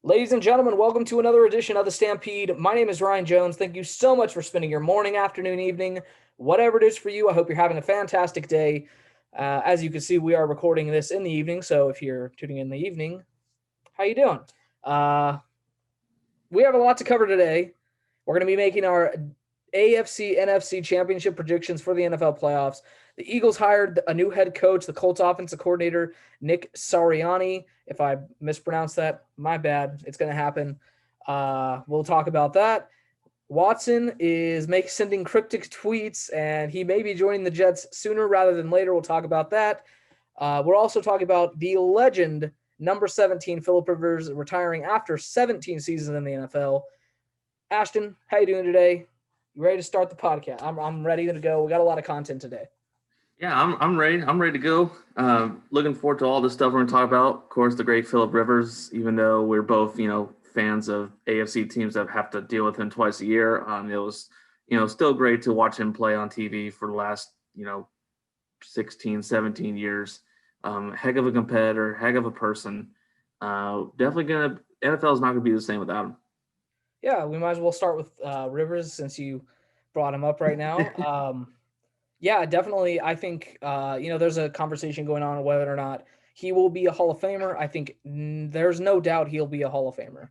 Ladies and gentlemen, welcome to another edition of the Stampede. My name is Ryan Jones. Thank you so much for spending your morning, afternoon, evening, whatever it is for you. I hope you're having a fantastic day. As you can see, we are recording this in the evening, so if you're tuning in the evening, how you doing? Uh, we have a lot to cover today. We're going to be making our AFC NFC championship predictions for the NFL playoffs. The Eagles hired a new head coach, the Colts offensive coordinator, Nick Sirianni. If I mispronounced that, my bad. It's going to happen. We'll talk about that. Watson is sending cryptic tweets, and he may be joining the Jets sooner rather than later. We'll talk about that. We're also talking about the legend, number 17, Philip Rivers, retiring after 17 seasons in the NFL. Ashton, how you doing today? You ready to start the podcast? I'm ready to go. We got a lot of content today. Yeah, I'm ready. I'm ready to go. Looking forward to all the stuff we're going to talk about. Of course, the great Philip Rivers. Even though we're both, fans of AFC teams that have to deal with him twice a year, it was, still great to watch him play on TV for the last, 16, 17 years. Heck of a competitor, heck of a person. Definitely gonna NFL is not gonna be the same without him. Yeah, we might as well start with Rivers since you brought him up right now. Yeah, definitely. I think there's a conversation going on whether or not he will be a Hall of Famer. I think there's no doubt he'll be a Hall of Famer.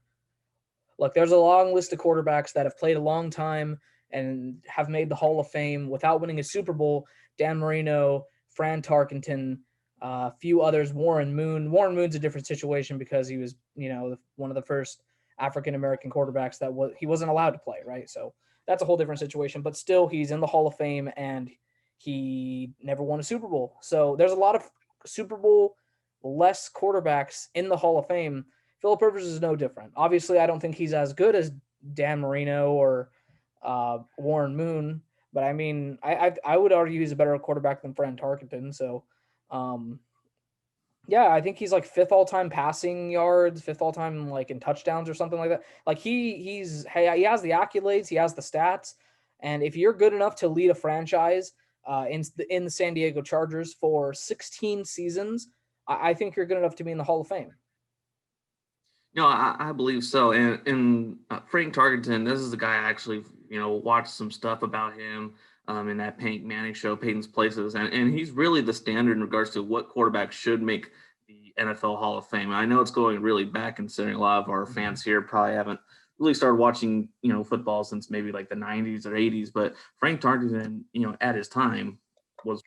Look, there's a long list of quarterbacks that have played a long time and have made the Hall of Fame without winning a Super Bowl. Dan Marino, Fran Tarkenton, a few others, Warren Moon. Warren Moon's a different situation because he was, one of the first African American quarterbacks that he wasn't allowed to play, right? So that's a whole different situation. But still, he's in the Hall of Fame and he never won a Super Bowl. So there's a lot of Super Bowl less quarterbacks in the Hall of Fame. Philip Rivers is no different. Obviously, I don't think he's as good as Dan Marino or Warren Moon, but I mean, I would argue he's a better quarterback than Fran Tarkenton. So, um, yeah, I think he's like fifth all time passing yards, fifth all time like in touchdowns or something like that. Like he has the accolades, he has the stats, and if you're good enough to lead a franchise in the San Diego Chargers for 16 seasons, I think you're good enough to be in the Hall of Fame. No, I believe so. And Frank Tarkenton, this is the guy I actually, watched some stuff about him in that Peyton Manning show, Peyton's Places. And he's really the standard in regards to what quarterbacks should make the NFL Hall of Fame. I know it's going really back, considering a lot of our fans here probably haven't really started watching, football since maybe like the 90s or 80s. But Frank Tarkenton, at his time was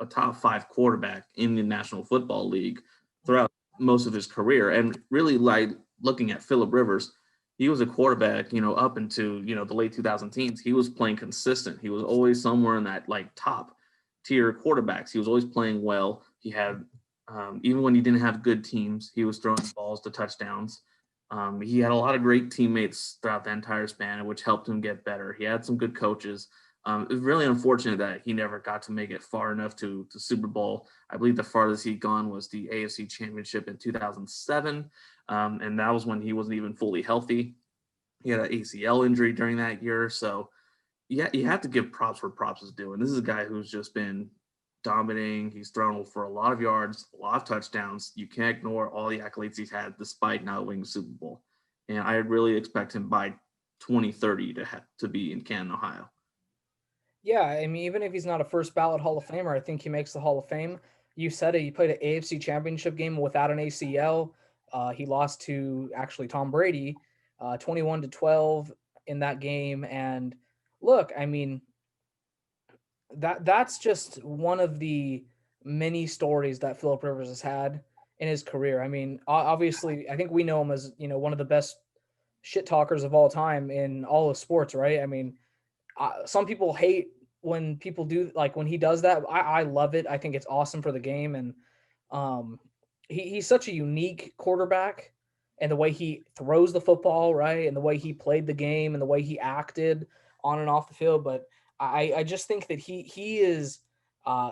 a top five quarterback in the National Football League throughout most of his career. And really, like looking at Philip Rivers, he was a quarterback, up into, the late 2000 teens. He was playing consistent. He was always somewhere in that like top tier quarterbacks. He was always playing well. He had, even when he didn't have good teams, he was throwing balls to touchdowns. He had a lot of great teammates throughout the entire span, which helped him get better. He had some good coaches. It was really unfortunate that he never got to make it far enough to Super Bowl. I believe the farthest he'd gone was the AFC Championship in 2007, and that was when he wasn't even fully healthy. He had an ACL injury during that year, so yeah, you have to give props where props is due. And this is a guy who's just been dominating. He's thrown for a lot of yards, a lot of touchdowns. You can't ignore all the accolades he's had despite not winning the Super Bowl. And I really expect him by 2030 to be in Canton, Ohio. Yeah, I mean, even if he's not a first ballot Hall of Famer, I think he makes the Hall of Fame. You said it. He played an AFC Championship game without an ACL. He lost to actually Tom Brady, 21-12 in that game. And look, I mean, that's just one of the many stories that Philip Rivers has had in his career. I mean, obviously, I think we know him as one of the best shit talkers of all time in all of sports, right? I mean, some people hate when people do like when he does that. I love it. I think it's awesome for the game, and um, he's such a unique quarterback, and the way he throws the football, right, and the way he played the game, and the way he acted on and off the field. But I just think that he is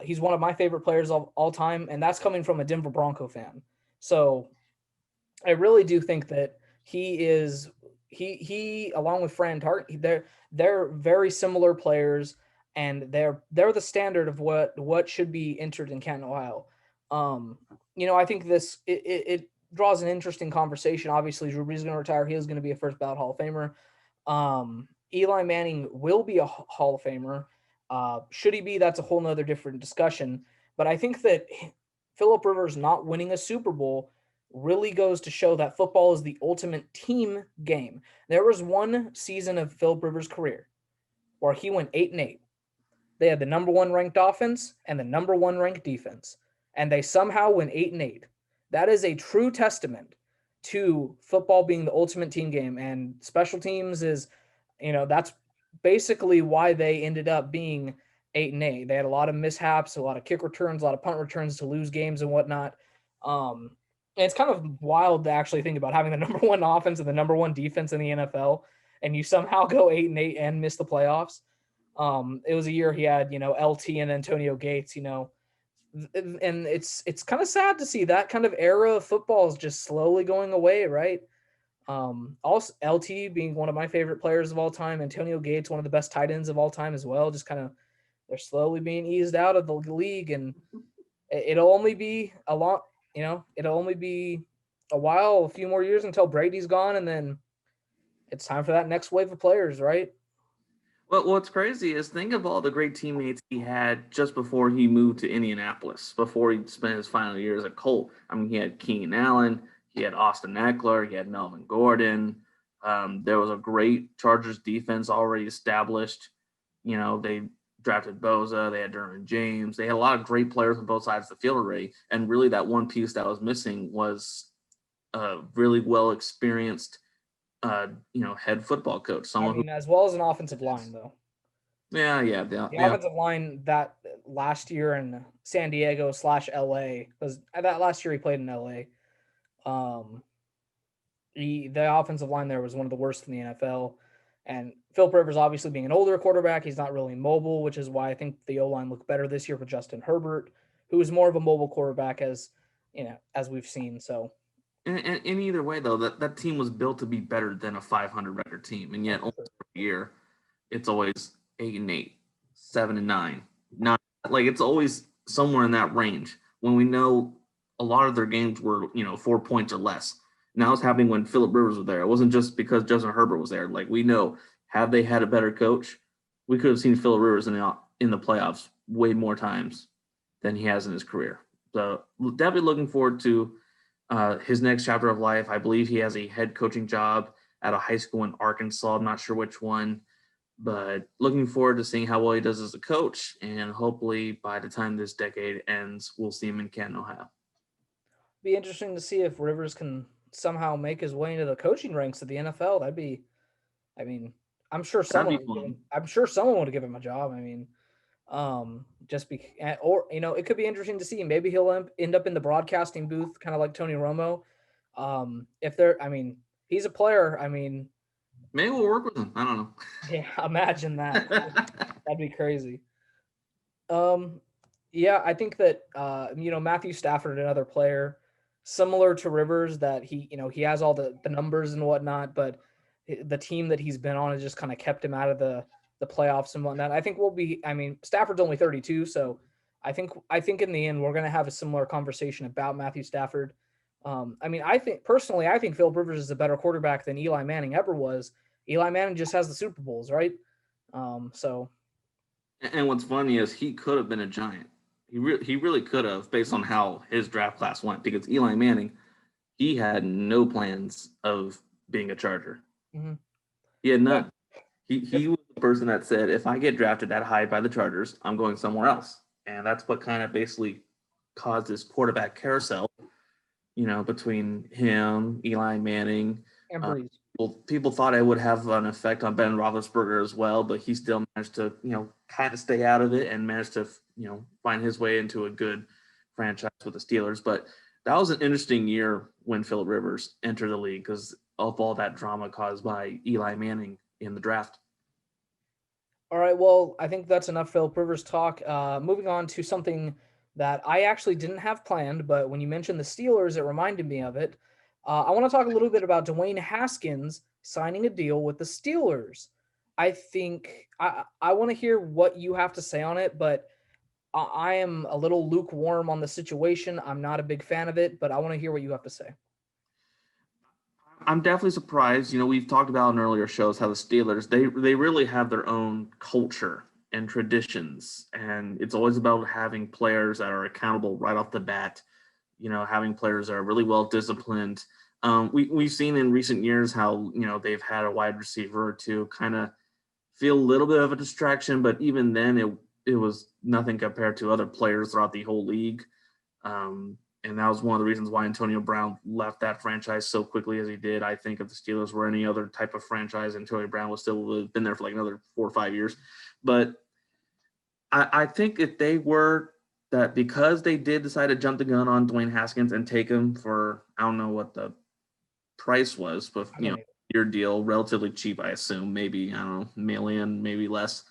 he's one of my favorite players of all time, and that's coming from a Denver Bronco fan. So I really do think that he is he along with Fran Tart, they're very similar players, and they're the standard of what should be entered in Canton, Ohio. I think draws an interesting conversation. Obviously, Drew Brees is going to retire. He is going to be a first ballot Hall of Famer. Eli Manning will be a Hall of Famer. Should he be? That's a whole nother different discussion. But I think that Philip Rivers not winning a Super Bowl really goes to show that football is the ultimate team game. There was one season of Philip Rivers' career where he went 8-8. They had the number one ranked offense and the number one ranked defense, and they somehow went 8-8. That is a true testament to football being the ultimate team game, and special teams is, that's basically why they ended up being 8-8. They had a lot of mishaps, a lot of kick returns, a lot of punt returns to lose games and whatnot. And it's kind of wild to actually think about having the number one offense and the number one defense in the NFL, and you somehow go 8-8 and miss the playoffs. It was a year he had, LT and Antonio Gates, and it's kind of sad to see that kind of era of football is just slowly going away, right? Also LT being one of my favorite players of all time, Antonio Gates, one of the best tight ends of all time as well, just kind of they're slowly being eased out of the league, and it'll only be it'll only be a few more years until Brady's gone, and then it's time for that next wave of players, right? Well, what's crazy is think of all the great teammates he had just before he moved to Indianapolis, before he spent his final years at Colt. I mean, he had Keenan Allen, he had Austin Eckler, he had Melvin Gordon. There was a great Chargers defense already established. They drafted Boza, they had Derwin James. They had a lot of great players on both sides of the field already. And really, that one piece that was missing was a really well experienced head football coach. Someone who, As well as an offensive line, though. the Offensive line that last year in San Diego / LA, because that last year he played in LA. The offensive line there was one of the worst in the NFL. And Philip Rivers, obviously being an older quarterback, he's not really mobile, which is why I think the O-line looked better this year with Justin Herbert, who is more of a mobile quarterback as we've seen. So, and either way, though, that team was built to be better than a 500 record team, and yet almost every year, it's always 8-8, 7-9, not like it's always somewhere in that range. When we know a lot of their games were 4 points or less. Now it's happening when Philip Rivers was there. It wasn't just because Justin Herbert was there. Like we know, had they had a better coach, we could have seen Philip Rivers in the playoffs way more times than he has in his career. So definitely looking forward to his next chapter of life. I believe he has a head coaching job at a high school in Arkansas. I'm not sure which one, but looking forward to seeing how well he does as a coach. And hopefully by the time this decade ends, we'll see him in Canton, Ohio. Be interesting to see if Rivers can somehow make his way into the coaching ranks of the NFL. That'd be, I'm sure someone would give him a job. It could be interesting to see. Maybe he'll end up in the broadcasting booth, kind of like Tony Romo. He's a player. Maybe we'll work with him. I don't know. Yeah, imagine that. That'd be crazy. I think that Matthew Stafford, another player similar to Rivers, that he has all the numbers and whatnot, but the team that he's been on has just kind of kept him out of the playoffs and whatnot. I think Stafford's only 32, so I think in the end we're going to have a similar conversation about Matthew Stafford. I think Philip Rivers is a better quarterback than Eli Manning ever was. Eli Manning just has the Super Bowls, right? And what's funny is he could have been a Giant. He really could have, based on how his draft class went, because Eli Manning, he had no plans of being a Charger. Mm-hmm. He had none. He was the person that said, if I get drafted that high by the Chargers, I'm going somewhere else. And that's what kind of basically caused this quarterback carousel, between him, Eli Manning, and Breeze. People thought it would have an effect on Ben Roethlisberger as well, but he still managed to, kind of stay out of it and managed to, find his way into a good franchise with the Steelers. But that was an interesting year when Philip Rivers entered the league because of all that drama caused by Eli Manning in the draft. All right, well, I think that's enough Philip Rivers talk. Moving on to something that I actually didn't have planned, but when you mentioned the Steelers, it reminded me of it. I want to talk a little bit about Dwayne Haskins signing a deal with the Steelers. I think I want to hear what you have to say on it, but I am a little lukewarm on the situation. I'm not a big fan of it, but I want to hear what you have to say. I'm definitely surprised. We've talked about in earlier shows how the Steelers they really have their own culture and traditions, and it's always about having players that are accountable right off the bat. Having players that are really well disciplined. We've seen in recent years how they've had a wide receiver or two kind of feel a little bit of a distraction, but even then it was nothing compared to other players throughout the whole league. And that was one of the reasons why Antonio Brown left that franchise so quickly as he did. I think if the Steelers were any other type of franchise, Antonio Brown would still have been there for like another 4 or 5 years. But I think if they were that, because they did decide to jump the gun on Dwayne Haskins and take him for, I don't know what the price was, but your deal, relatively cheap, I assume, maybe, I don't know, million, maybe less.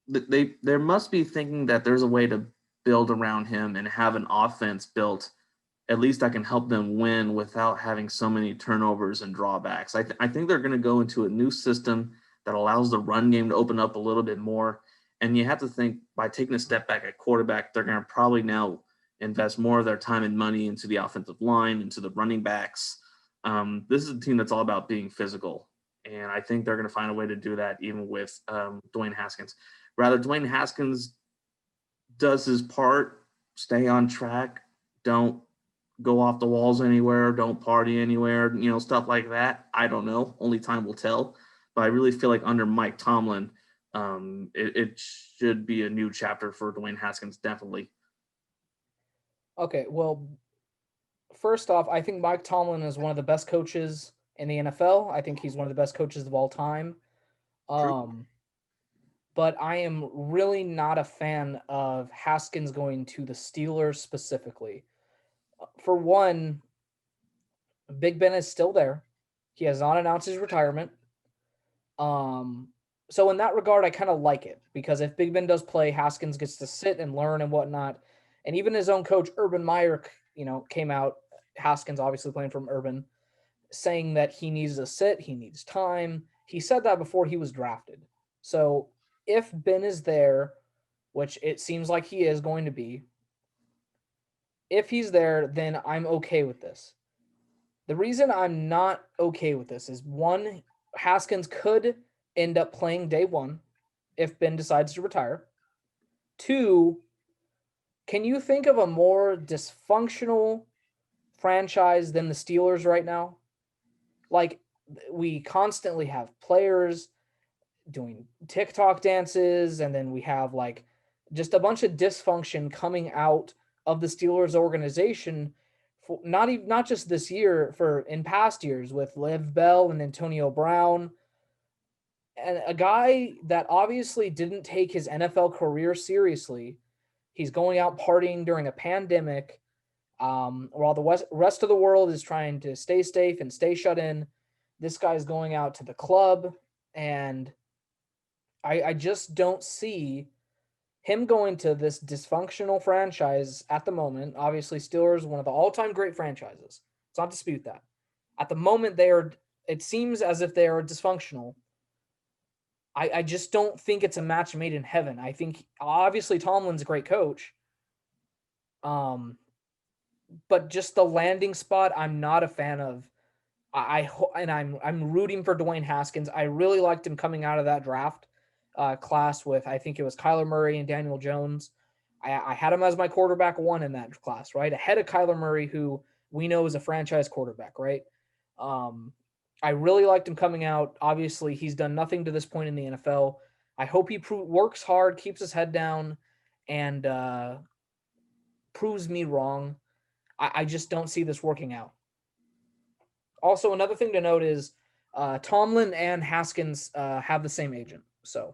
There must be thinking that there's a way to build around him and have an offense built at least that can help them win without having so many turnovers and drawbacks. I think they're going to go into a new system that allows the run game to open up a little bit more. And you have to think, by taking a step back at quarterback, they're going to probably now invest more of their time and money into the offensive line, into the running backs. This is a team that's all about being physical. And I think they're going to find a way to do that even with Dwayne Haskins. Rather, Dwayne Haskins does his part, stay on track, don't go off the walls anywhere, don't party anywhere, stuff like that. I don't know. Only time will tell. But I really feel like under Mike Tomlin, it should be a new chapter for Dwayne Haskins, definitely. Okay, well, first off, I think Mike Tomlin is one of the best coaches in the NFL. I think he's one of the best coaches of all time. True. But I am really not a fan of Haskins going to the Steelers specifically. For one, Big Ben is still there. He has not announced his retirement. So in that regard, I kind of like it, because if Big Ben does play, Haskins gets to sit and learn and whatnot. And even his own coach, Urban Meyer, came out, Haskins obviously playing from Urban, saying that he needs to sit, he needs time. He said that before he was drafted. So if Ben is there, which it seems like he is going to be, if he's there, then I'm okay with this. The reason I'm not okay with this is, one, Haskins could end up playing day one if Ben decides to retire. Two, can you think of a more dysfunctional franchise than the Steelers right now? Like, we constantly have players doing TikTok dances, and then we have like just a bunch of dysfunction coming out of the Steelers organization. For not just this year, for in past years with Lev Bell and Antonio Brown, and a guy that obviously didn't take his NFL career seriously. He's going out partying during a pandemic, while the rest of the world is trying to stay safe and stay shut in. This guy's going out to the club, and I just don't see him going to this dysfunctional franchise at the moment. Obviously, Steelers, one of the all-time great franchises. Let's not dispute that. At the moment, it seems as if they are dysfunctional. I just don't think it's a match made in heaven. I think obviously Tomlin's a great coach. But just the landing spot, I'm not a fan of. I'm rooting for Dwayne Haskins. I really liked him coming out of that draft class with, I think it was Kyler Murray and Daniel Jones. I had him as my quarterback one in that class, right? Ahead of Kyler Murray, who we know is a franchise quarterback, right? I really liked him coming out. Obviously, he's done nothing to this point in the NFL. I hope he works hard, keeps his head down, and proves me wrong. I just don't see this working out. Also, another thing to note is Tomlin and Haskins have the same agent. So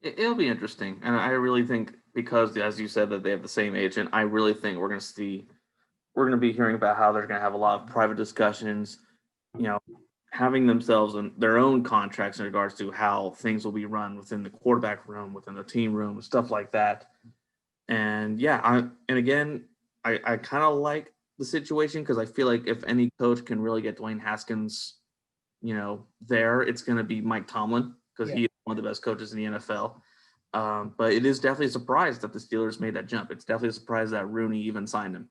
It'll be interesting. And I really think, because, as you said, that they have the same agent, I really think we're going to be hearing about how they're going to have a lot of private discussions, having themselves and their own contracts in regards to how things will be run within the quarterback room, within the team room, stuff like that. And yeah, I kind of like the situation, because I feel like if any coach can really get Dwayne Haskins, there, it's going to be Mike Tomlin, because he is one of the best coaches in the NFL. But it is definitely a surprise that the Steelers made that jump. It's definitely a surprise that Rooney even signed him.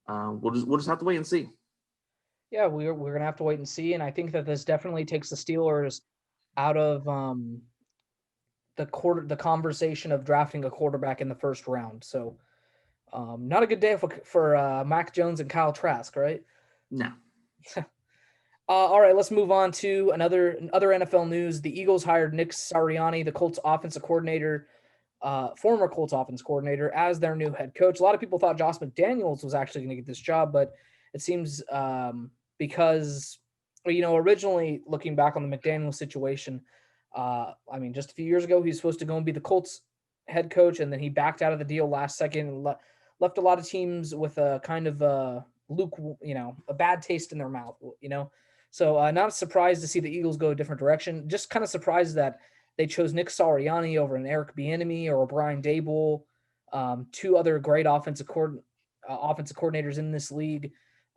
We'll just have to wait and see. Yeah, we're gonna have to wait and see, and I think that this definitely takes the Steelers out of the conversation of drafting a quarterback in the first round. So not a good day for Mac Jones and Kyle Trask, right? No. All right, let's move on to other NFL news. The Eagles hired Nick Sirianni, the Colts offensive coordinator, former Colts offense coordinator, as their new head coach. A lot of people thought Josh McDaniels was actually going to get this job, but it seems because originally looking back on the McDaniels situation, I mean, just a few years ago, he was supposed to go and be the Colts head coach, and then he backed out of the deal last second and left a lot of teams with a kind of a bad taste in their mouth, So not surprised to see the Eagles go a different direction. Just kind of surprised that they chose Nick Sirianni over an Eric Bieniemy or a Brian Dable, two other great offensive coordinators in this league.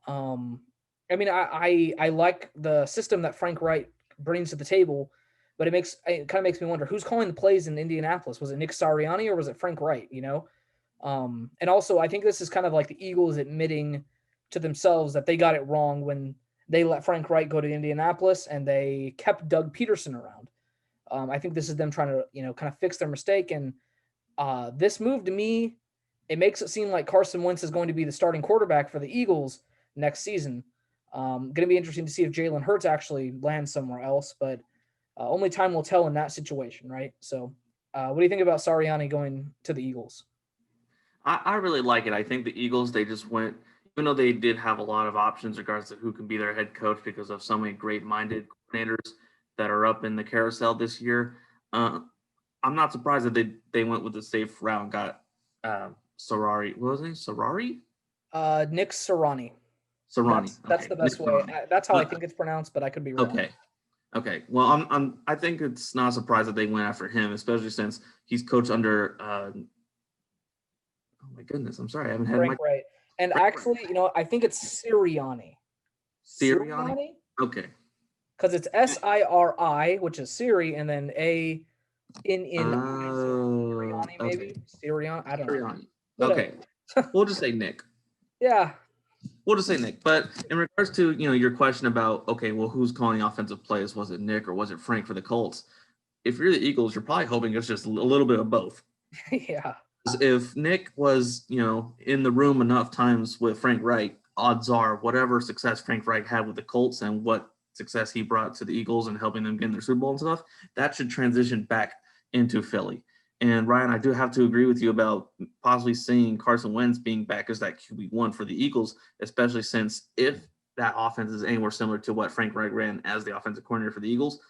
I mean, I like the system that Frank Wright brings to the table, but it kind of makes me wonder who's calling the plays in Indianapolis. Was it Nick Sirianni or was it Frank Wright? And also I think this is kind of like the Eagles admitting to themselves that they got it wrong when they let Frank Wright go to Indianapolis and they kept Doug Peterson around. I think this is them trying to, kind of fix their mistake. And this move to me, it makes it seem like Carson Wentz is going to be the starting quarterback for the Eagles next season. Going to be interesting to see if Jalen Hurts actually lands somewhere else, but only time will tell in that situation, right? So, what do you think about Sirianni going to the Eagles? I really like it. I think the Eagles, they just went, even though they did have a lot of options in regards to who can be their head coach because of so many great minded coordinators that are up in the carousel this year. I'm not surprised that they went with the safe route and got Sarari. What was his name? Sarari? Nick Sirianni. Sarani. That's Okay. the Nick best way. Sarani. That's how I think it's pronounced, but I could be wrong. Okay. Okay. Well, I think it's not a surprise that they went after him, especially since he's coached under oh my goodness, I'm sorry, I haven't had Frank my Wright. And actually, I think it's Sirianni. Sirianni. Okay. Because it's Siri, which is Siri, and then A in I. So Oh, Sirianni, okay. maybe Sirianni. I don't know. Sirianni. Whatever. Okay. We'll just say Nick. Yeah. We'll just say Nick. But in regards to your question about okay, well, who's calling offensive plays? Was it Nick or was it Frank for the Colts? If you're the Eagles, you're probably hoping it's just a little bit of both. Yeah. If Nick was, in the room enough times with Frank Wright, odds are whatever success Frank Wright had with the Colts and what success he brought to the Eagles and helping them get in their Super Bowl and stuff, that should transition back into Philly. And Ryan, I do have to agree with you about possibly seeing Carson Wentz being back as that QB1 for the Eagles, especially since if that offense is anywhere similar to what Frank Wright ran as the offensive coordinator for the Eagles,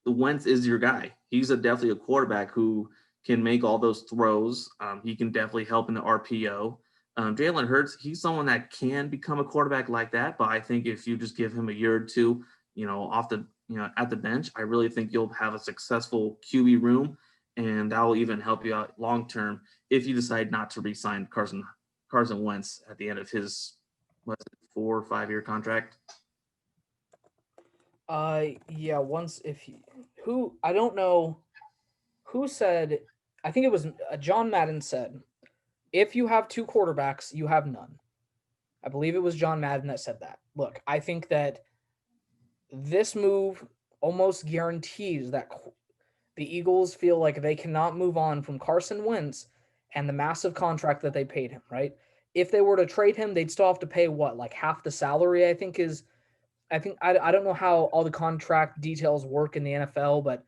the Wentz is your guy. He's definitely a quarterback who can make all those throws. He can definitely help in the RPO. Jalen Hurts, he's someone that can become a quarterback like that, but I think if you just give him a year or two, off the at the bench, I really think you'll have a successful QB room, and that will even help you out long term if you decide not to re-sign Carson Wentz at the end of his 4 or 5 year contract. Yeah. Once if he, who I don't know who said, I think it was John Madden said, if you have two quarterbacks, you have none. I believe it was John Madden that said that. Look, I think that this move almost guarantees that the Eagles feel like they cannot move on from Carson Wentz and the massive contract that they paid him, right? If they were to trade him, they'd still have to pay what, like half the salary, I don't know how all the contract details work in the NFL, but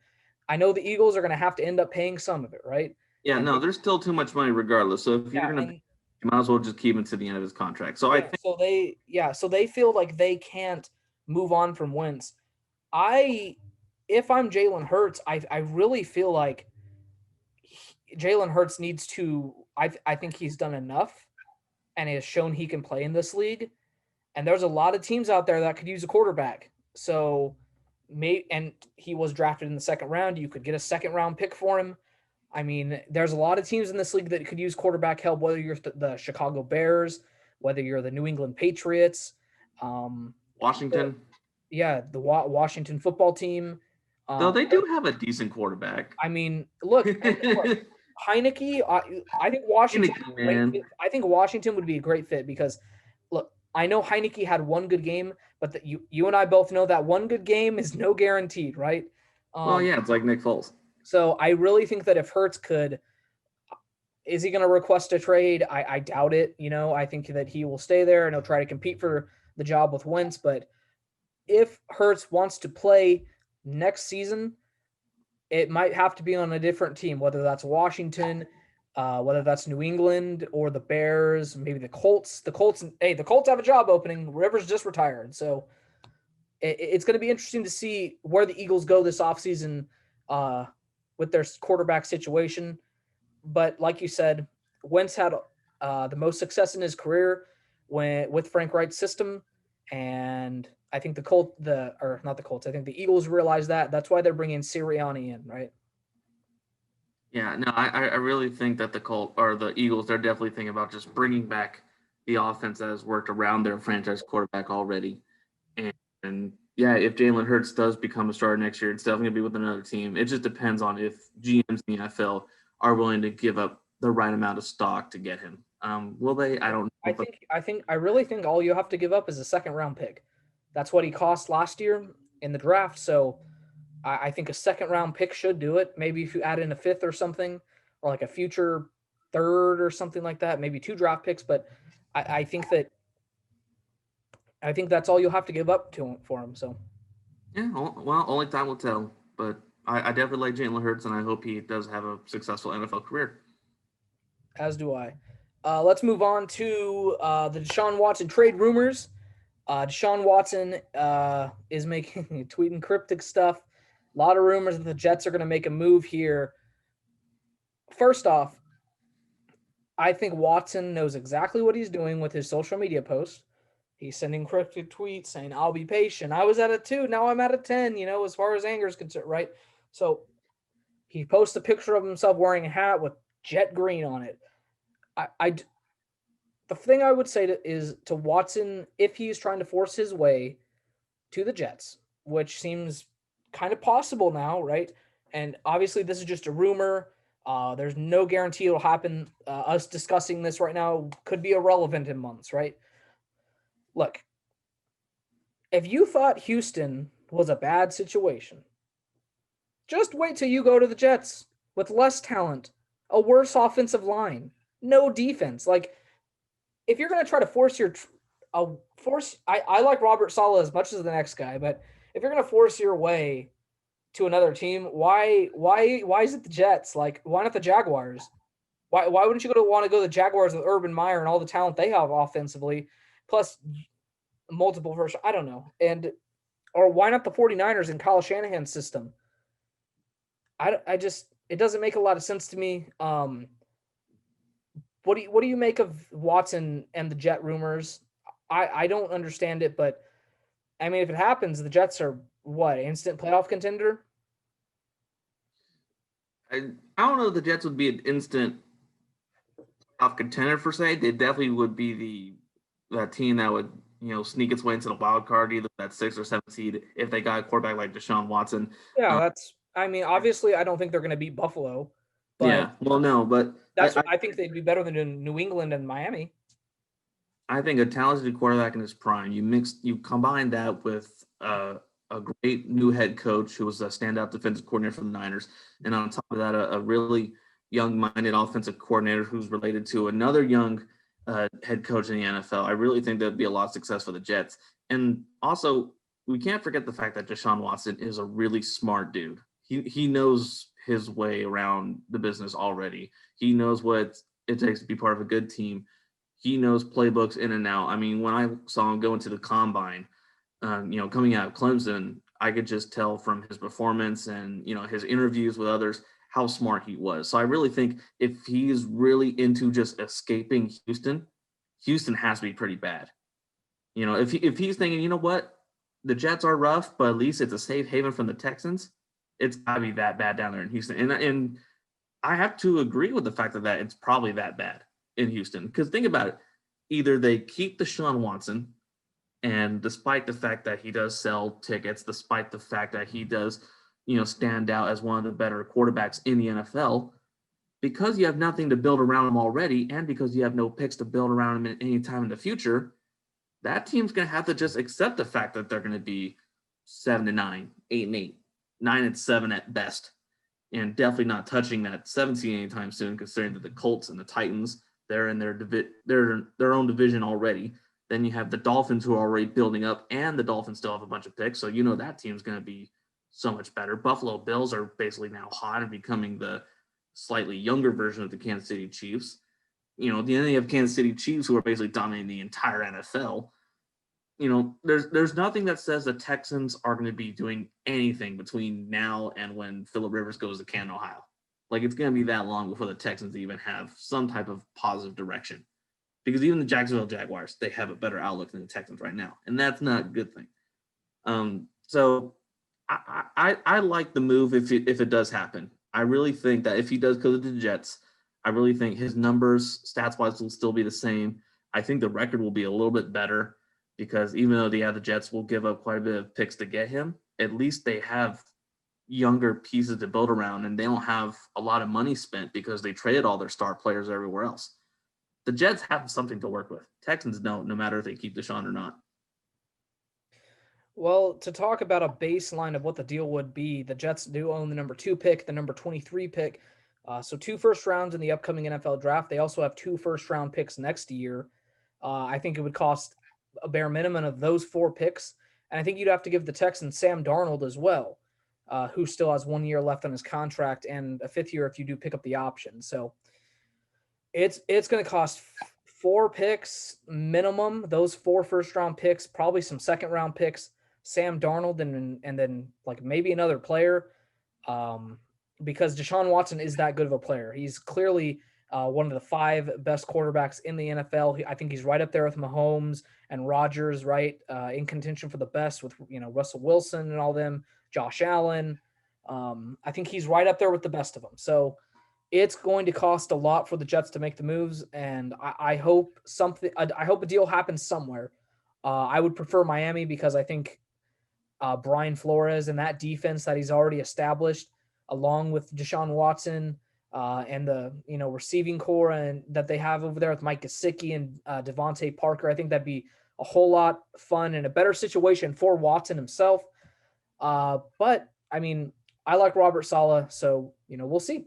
I know the Eagles are going to have to end up paying some of it, right? Yeah, And no, there's still too much money regardless. So if you're yeah, gonna, you might as well just keep him to the end of his contract. So I think so they feel like they can't move on from Wentz. I if I'm Jalen Hurts, I really feel like Jalen Hurts needs to. I think he's done enough, and he has shown he can play in this league. And there's a lot of teams out there that could use a quarterback. So, and he was drafted in the second round. You could get a second round pick for him. I mean, there's a lot of teams in this league that could use quarterback help. Whether you're the Chicago Bears, whether you're the New England Patriots, Washington. the Washington football team. Though they do have a decent quarterback. I mean, look, Heineke. I think Washington. Heineke, man. I think Washington would be a great fit because, look, I know Heineke had one good game, but you and I both know that one good game is no guaranteed, right? Well, Um, yeah, it's like Nick Foles. so I really think that if Hurts could, is he going to request a trade? I doubt it. I think that he will stay there and he'll try to compete for the job with Wentz. But if Hurts wants to play next season, it might have to be on a different team, whether that's Washington, whether that's New England or the Bears, maybe the Colts. The Colts have a job opening. Rivers just retired, so it's going to be interesting to see where the Eagles go this offseason with their quarterback situation. But like you said, Wentz had the most success in his career with Frank Wright's system, and I think not the Colts. I think the Eagles realize that. That's why they're bringing Sirianni in, right? Yeah, no, I really think that the Colt or the Eagles, they're definitely thinking about just bringing back the offense that has worked around their franchise quarterback already. And yeah, if Jalen Hurts does become a starter next year, it's definitely going to be with another team. It just depends on if GMs in the NFL are willing to give up the right amount of stock to get him. Will they? I don't know. But I really think all you have to give up is a second round pick. That's what he cost last year in the draft. So I think a second round pick should do it. Maybe if you add in a fifth or something, or like a future third or something like that, maybe two draft picks. But I think that's all you'll have to give up to him for him. So yeah, well, only time will tell. But I definitely like Jalen Hurts, and I hope he does have a successful NFL career. as do I. Let's move on to the Deshaun Watson trade rumors. Deshaun Watson is making tweeting cryptic stuff. A lot of rumors that the Jets are going to make a move here. First off, I think Watson knows exactly what he's doing with his social media posts. He's sending cryptic tweets saying, "I'll be patient. I was at a 2, now I'm at a 10, as far as anger is concerned," right? So he posts a picture of himself wearing a hat with jet green on it. The thing I would say is to Watson, if he's trying to force his way to the Jets, which seems kind of possible now, right? And obviously, this is just a rumor. There's no guarantee it'll happen. Us discussing this right now could be irrelevant in months, right? Look, if you thought Houston was a bad situation, just wait till you go to the Jets with less talent, a worse offensive line, no defense. Like, if you're going to try to I like Robert Saleh as much as the next guy, but if you're going to force your way to another team, why is it the Jets? Like, why not the Jaguars? Why wouldn't you want to go to the Jaguars with Urban Meyer and all the talent they have offensively, plus multiple first? I don't know. Or why not the 49ers in Kyle Shanahan's system? I just, it doesn't make a lot of sense to me. What do you make of Watson and the Jet rumors? I don't understand it, but I mean, if it happens, the Jets are what, instant playoff contender? I don't know if the Jets would be an instant off contender per se. They definitely would be that team that would sneak its way into the wild card, either that 6 or 7 seed if they got a quarterback like Deshaun Watson. Yeah, Um, I mean, obviously, I don't think they're going to beat Buffalo, but yeah, well, no, but I think they'd be better than New England and Miami. I think a talented quarterback in his prime. You combine that with a great new head coach who was a standout defensive coordinator for the Niners, and on top of that, a really young-minded offensive coordinator who's related to another young head coach in the NFL. I really think there'd be a lot of success for the Jets. And also, we can't forget the fact that Deshaun Watson is a really smart dude. He knows his way around the business already. He knows what it takes to be part of a good team. He knows playbooks in and out. I mean, when I saw him go into the combine, coming out of Clemson, I could just tell from his performance and, his interviews with others how smart he was. So I really think if he's really into just escaping Houston, Houston has to be pretty bad. If he's thinking, you know what, the Jets are rough, but at least it's a safe haven from the Texans, it's got to be that bad down there in Houston. And I have to agree with the fact that it's probably that bad in Houston. Because think about it. Either they keep Deshaun Watson, and despite the fact that he does sell tickets, despite the fact that he does, stand out as one of the better quarterbacks in the NFL, because you have nothing to build around him already, and because you have no picks to build around him at any time in the future, that team's going to have to just accept the fact that they're going to be 7-9, 8-8, 9-7 at best, and definitely not touching that 17 anytime soon. Considering that the Colts and the Titans, they're in their own division already. Then you have the Dolphins who are already building up, and the Dolphins still have a bunch of picks, so that team's going to be so much better. Buffalo Bills are basically now hot and becoming the slightly younger version of the Kansas City Chiefs. Then you have Kansas City Chiefs who are basically dominating the entire NFL. There's nothing that says the Texans are going to be doing anything between now and when Phillip Rivers goes to Canton, Ohio. Like, it's going to be that long before the Texans even have some type of positive direction. Because even the Jacksonville Jaguars, they have a better outlook than the Texans right now, and that's not a good thing. So I like the move if it does happen. I really think that if he does go to the Jets, I really think his numbers, stats-wise, will still be the same. I think the record will be a little bit better because even though the Jets will give up quite a bit of picks to get him, at least they have younger pieces to build around, and they don't have a lot of money spent because they traded all their star players everywhere else. The Jets have something to work with. Texans don't, no matter if they keep Deshaun or not. Well, to talk about a baseline of what the deal would be, the Jets do own the number 2 pick, the number 23 pick. So 2 first rounds in the upcoming NFL draft. They also have 2 first round picks next year. I think it would cost a bare minimum of those 4 picks. And I think you'd have to give the Texans Sam Darnold as well, who still has 1 year left on his contract and a 5th year if you do pick up the option. So it's going to cost 4 picks minimum, those 4 first round picks, probably some second round picks, Sam Darnold, and then like maybe another player, because Deshaun Watson is that good of a player. He's clearly one of the 5 best quarterbacks in the NFL. I think he's right up there with Mahomes and Rodgers, right, in contention for the best with Russell Wilson and all them, Josh Allen. I think he's right up there with the best of them. So it's going to cost a lot for the Jets to make the moves, and I hope I hope a deal happens somewhere. I would prefer Miami because I think Brian Flores and that defense that he's already established, along with Deshaun Watson and the receiving core and that they have over there with Mike Gesicki and Devontae Parker, I think that'd be a whole lot fun and a better situation for Watson himself. But I mean, I like Robert Saleh, so we'll see.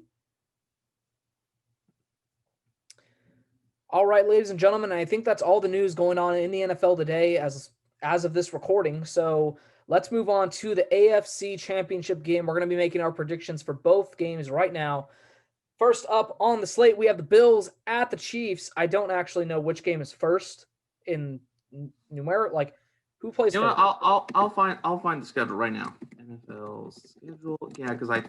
All right, ladies and gentlemen, I think that's all the news going on in the NFL today as of this recording. So let's move on to the AFC Championship game. We're going to be making our predictions for both games right now. First up on the slate, we have the Bills at the Chiefs. I don't actually know which game is first in numeric. Like, who plays first? I'll find the schedule right now. NFL schedule, yeah, because I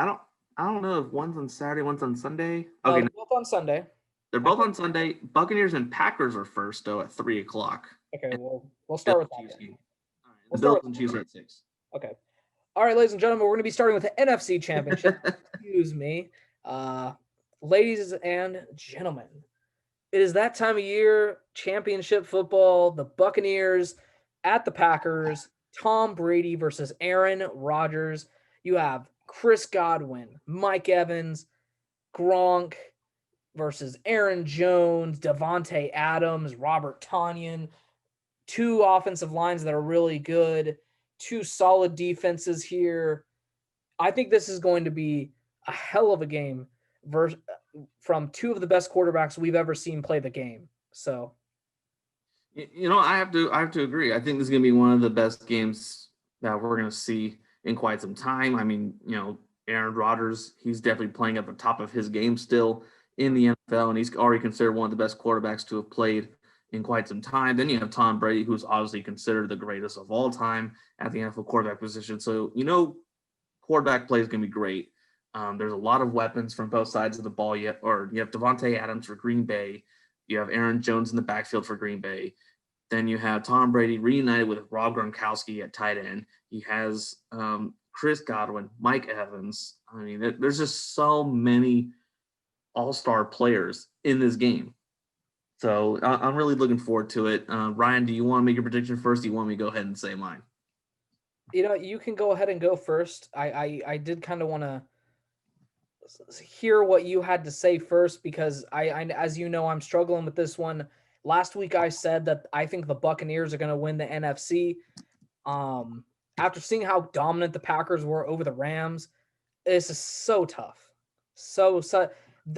don't know if one's on Saturday, one's on Sunday. Okay, they're both on Sunday. They're both on Sunday. Buccaneers and Packers are first, though, at 3:00. Okay, well, we'll start with that. All right, the Bills and Chiefs are at 6. Okay. All right, ladies and gentlemen, we're going to be starting with the NFC Championship. Excuse me. Ladies and gentlemen, it is that time of year, championship football, the Buccaneers at the Packers, Tom Brady versus Aaron Rodgers. You have Chris Godwin, Mike Evans, Gronk versus Aaron Jones, Devontae Adams, Robert Tonyan. 2 offensive lines that are really good, 2 solid defenses here. I think this is going to be a hell of a game from 2 of the best quarterbacks we've ever seen play the game. So, I have to agree. I think this is going to be one of the best games that we're going to see in quite some time. I mean, Aaron Rodgers, he's definitely playing at the top of his game still in the NFL, and he's already considered one of the best quarterbacks to have played in quite some time. Then you have Tom Brady, who's obviously considered the greatest of all time at the NFL quarterback position. So, quarterback play is going to be great. There's a lot of weapons from both sides of the ball. You have Devontae Adams for Green Bay. You have Aaron Jones in the backfield for Green Bay. Then you have Tom Brady reunited with Rob Gronkowski at tight end. He has Chris Godwin, Mike Evans. I mean, there's just so many all-star players in this game. So I'm really looking forward to it. Ryan, do you want to make your prediction first? Do you want me to go ahead and say mine? You can go ahead and go first. I did kind of want to hear what you had to say first because I as I'm struggling with this one. last week I said that I think the Buccaneers are going to win the NFC. After seeing how dominant the Packers were over the Rams, this is so tough. So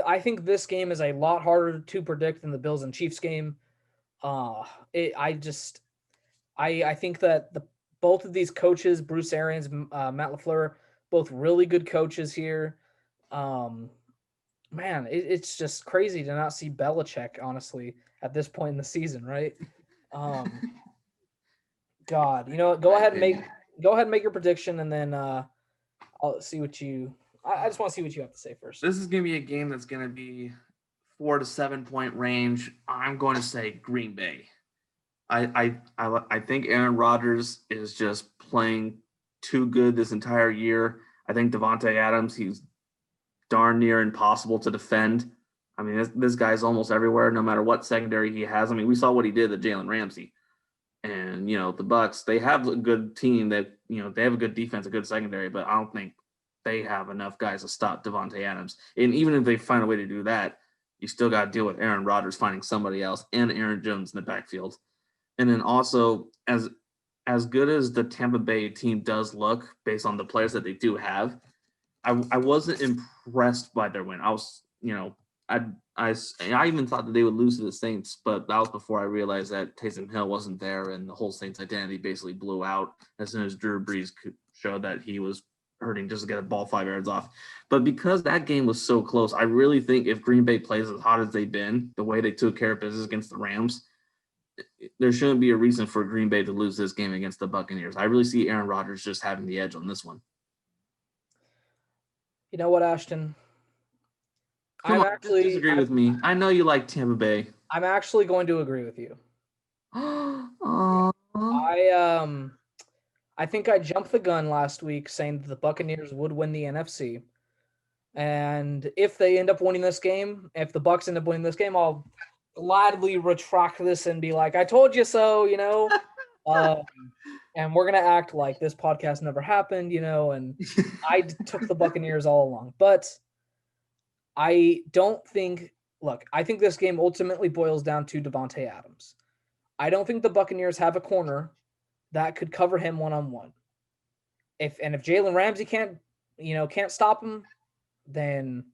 I think this game is a lot harder to predict than the Bills and Chiefs game. I think that both of these coaches, Bruce Arians, Matt LaFleur, both really good coaches here. Man, it's just crazy to not see Belichick, honestly, at this point in the season, right? God, go ahead and make your prediction, and then I'll see what you. I just want to see what you have to say first. This is going to be a game that's going to be 4 to 7 point range. I'm going to say Green Bay. I think Aaron Rodgers is just playing too good this entire year. I think Devontae Adams, he's darn near impossible to defend. I mean, this guy's almost everywhere, no matter what secondary he has. I mean, we saw what he did to Jalen Ramsey. And, the Bucs, they have a good team that, they have a good defense, a good secondary, but I don't think they have enough guys to stop Devontae Adams. And even if they find a way to do that, you still got to deal with Aaron Rodgers finding somebody else and Aaron Jones in the backfield. And then also, as good as the Tampa Bay team does look based on the players that they do have, I wasn't impressed by their win. I was, I even thought that they would lose to the Saints, but that was before I realized that Taysom Hill wasn't there and the whole Saints identity basically blew out as soon as Drew Brees showed that he was hurting just to get a ball 5 yards off. But because that game was so close, I really think if Green Bay plays as hot as they've been, the way they took care of business against the Rams, there shouldn't be a reason for Green Bay to lose this game against the Buccaneers. I really see Aaron Rodgers just having the edge on this one. You know what, Ashton? Disagree with me. I know you like Tampa Bay. I'm actually going to agree with you. I think I jumped the gun last week saying that the Buccaneers would win the NFC. And if they end up winning this game, if the Bucs end up winning this game, I'll gladly retract this and be like, I told you so, and we're going to act like this podcast never happened, and I took the Buccaneers all along. But I think this game ultimately boils down to Devontae Adams. I don't think the Buccaneers have a corner that could cover him one-on-one. If Jalen Ramsey can't stop him, then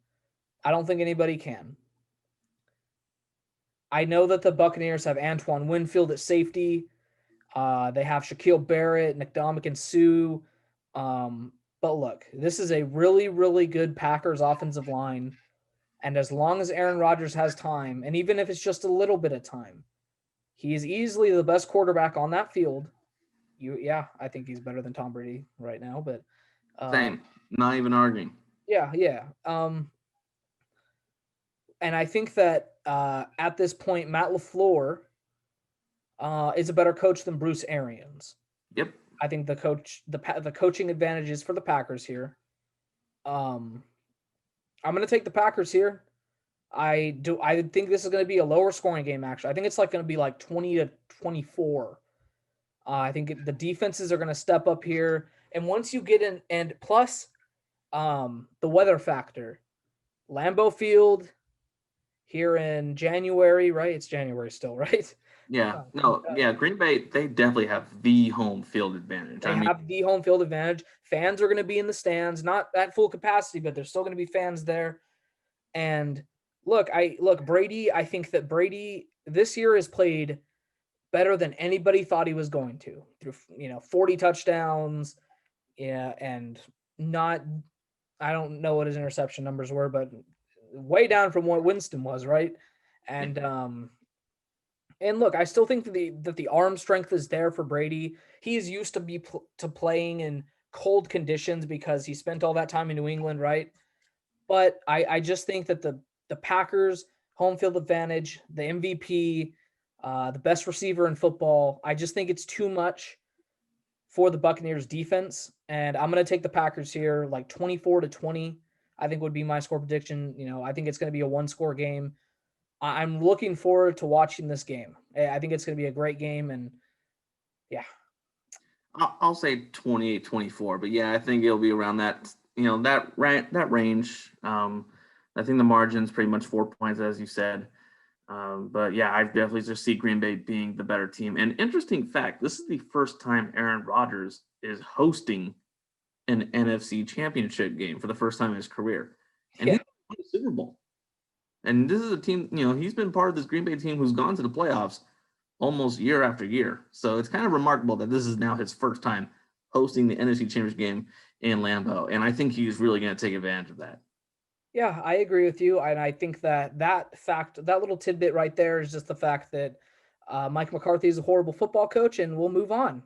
I don't think anybody can. I know that the Buccaneers have Antoine Winfield at safety. They have Shaquille Barrett, Ndamukong Suh. But look, this is a really, really good Packers offensive line. And as long as Aaron Rodgers has time, and even if it's just a little bit of time, he is easily the best quarterback on that field. I think he's better than Tom Brady right now. But same, not even arguing. Yeah. And I think that at this point, Matt LaFleur is a better coach than Bruce Arians. Yep. I think the coaching advantages for the Packers here. I'm going to take the Packers here. I think this is going to be a lower scoring game, actually. I think it's going to be 20-24. I think the defenses are going to step up here. And once you get in, and plus the weather factor, Lambeau Field here in January, right? It's January still, right? Yeah. Green Bay, they definitely have the home field advantage. They have the home field advantage. Fans are going to be in the stands, not at full capacity, but there's still going to be fans there. And look, Brady, I think that Brady this year has played better than anybody thought he was going to, through 40 touchdowns. Yeah, and I don't know what his interception numbers were, but way down from what Winston was, right? And look, I still think that the arm strength is there for Brady. He's used to playing in cold conditions because he spent all that time in New England, right? But I just think that the Packers home field advantage, the MVP, the best receiver in football, I just think it's too much for the Buccaneers defense. And I'm going to take the Packers here, 24-20, I think would be my score prediction. I think it's going to be a one-score game. I'm looking forward to watching this game. I think it's going to be a great game. And yeah. I'll say 28-24, but yeah, I think it'll be around that, that range. I think the margin's pretty much 4 points, as you said. But yeah, I definitely just see Green Bay being the better team. And interesting fact, this is the first time Aaron Rodgers is hosting an NFC championship game for the first time in his career. And Yeah. he's won the Super Bowl. And this is a team, he's been part of this Green Bay team who's gone to the playoffs almost year after year. So it's kind of remarkable that this is now his first time hosting the NFC championship game in Lambeau. And I think he's really going to take advantage of that. Yeah, I agree with you. And I think that little tidbit right there is just the fact that Mike McCarthy is a horrible football coach, and we'll move on.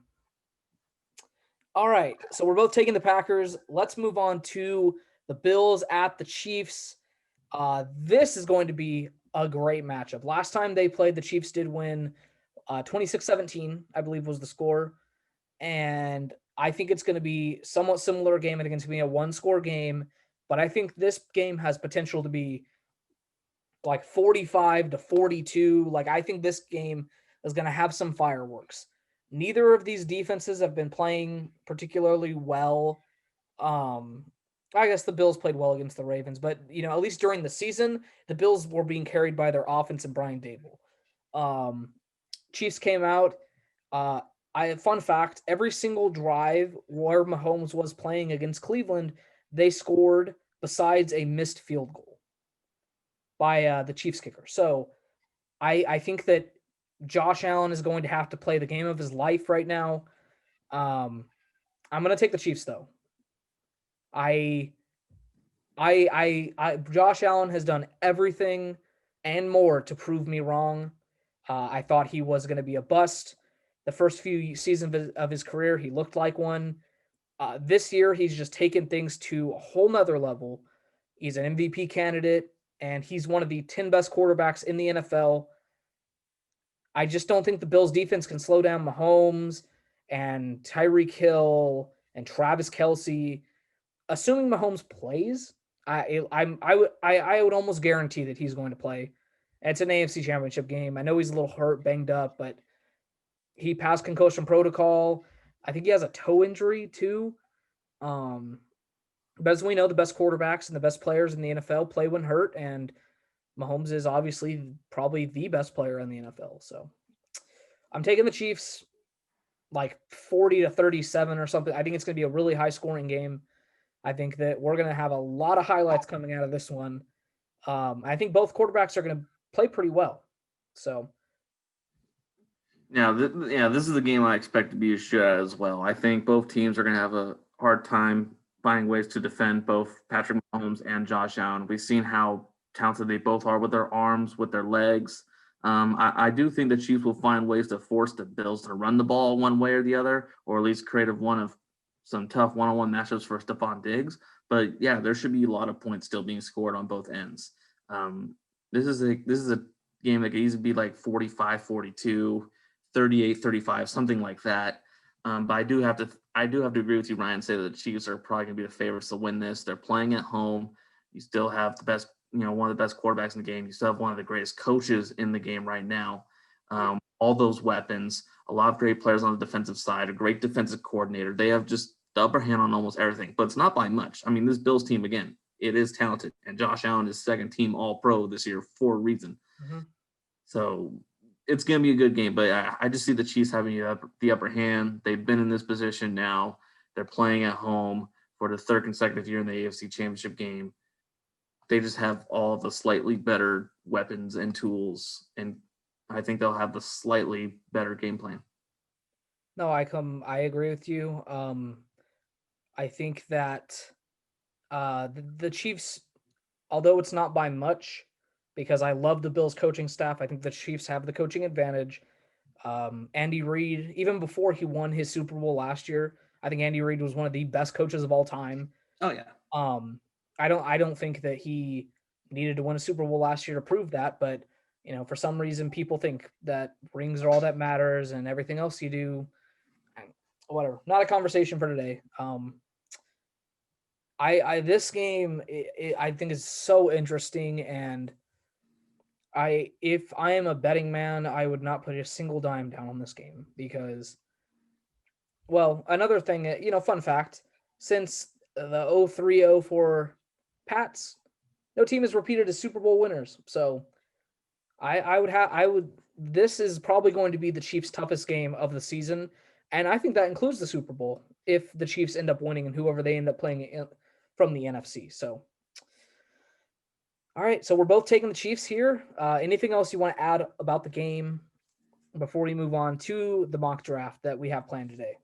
All right. So we're both taking the Packers. Let's move on to the Bills at the Chiefs. This is going to be a great matchup. Last time they played, the Chiefs did win 26-17, I believe was the score. And I think it's going to be somewhat similar game. I think it's going to be a one-score game. But I think this game has potential to be like 45-42. Like, I think this game is going to have some fireworks. Neither of these defenses have been playing particularly well. I guess the Bills played well against the Ravens, but at least during the season, the Bills were being carried by their offense and Brian Dable. Chiefs came out. Fun fact: every single drive where Mahomes was playing against Cleveland, they scored besides a missed field goal by the Chiefs kicker. So I think that Josh Allen is going to have to play the game of his life right now. I'm going to take the Chiefs though. Josh Allen has done everything and more to prove me wrong. I thought he was going to be a bust. The first few seasons of his career, he looked like one. This year, he's just taken things to a whole nother level. He's an MVP candidate, and he's one of the 10 best quarterbacks in the NFL. I just don't think the Bills defense can slow down Mahomes and Tyreek Hill and Travis Kelce. Assuming Mahomes plays, I would almost guarantee that he's going to play. It's an AFC Championship game. I know he's a little hurt, banged up, but he passed concussion protocol. I think he has a toe injury too. But as we know, the best quarterbacks and the best players in the NFL play when hurt, and Mahomes is obviously probably the best player in the NFL. So I'm taking the Chiefs like 40-37 or something. I think it's going to be a really high scoring game. I think that we're going to have a lot of highlights coming out of this one. I think both quarterbacks are going to play pretty well. So, This is the game I expect to be a shootout as well. I think both teams are going to have a hard time finding ways to defend both Patrick Mahomes and Josh Allen. We've seen how talented they both are with their arms, with their legs. I do think the Chiefs will find ways to force the Bills to run the ball one way or the other, or at least create one of some tough one-on-one matchups for Stephon Diggs. But yeah, there should be a lot of points still being scored on both ends. This is a game that could easily be like 45-42, 38-35, something like that. But I do have to agree with you, Ryan, and say that the Chiefs are probably going to be the favorites to win this. They're playing at home. You still have the best, one of the best quarterbacks in the game. You still have one of the greatest coaches in the game right now. All those weapons, a lot of great players on the defensive side, a great defensive coordinator. They have just the upper hand on almost everything, but it's not by much. I mean, this Bills team, again, it is talented, and Josh Allen is second team All-Pro this year for a reason. Mm-hmm. So it's going to be a good game, but I just see the Chiefs having the upper hand. They've been in this position now. They're playing at home for the third consecutive year in the AFC Championship game. They just have all the slightly better weapons and tools, and I think they'll have the slightly better game plan. No, I agree with you. I think that the Chiefs, although it's not by much, because I love the Bills coaching staff, I think the Chiefs have the coaching advantage. Andy Reid, even before he won his Super Bowl last year, I think Andy Reid was one of the best coaches of all time. Oh yeah. I don't think that he needed to win a Super Bowl last year to prove that, but for some reason people think that rings are all that matters and everything else you do, whatever. Not a conversation for today. This game I think is so interesting, and if I am a betting man, I would not put a single dime down on this game because, well, another thing, fun fact, since the 03-04 Pats, no team has repeated as Super Bowl winners. So I would. This is probably going to be the Chiefs' toughest game of the season, and I think that includes the Super Bowl if the Chiefs end up winning and whoever they end up playing from the NFC. So, all right, so we're both taking the Chiefs here. Anything else you want to add about the game before we move on to the mock draft that we have planned today?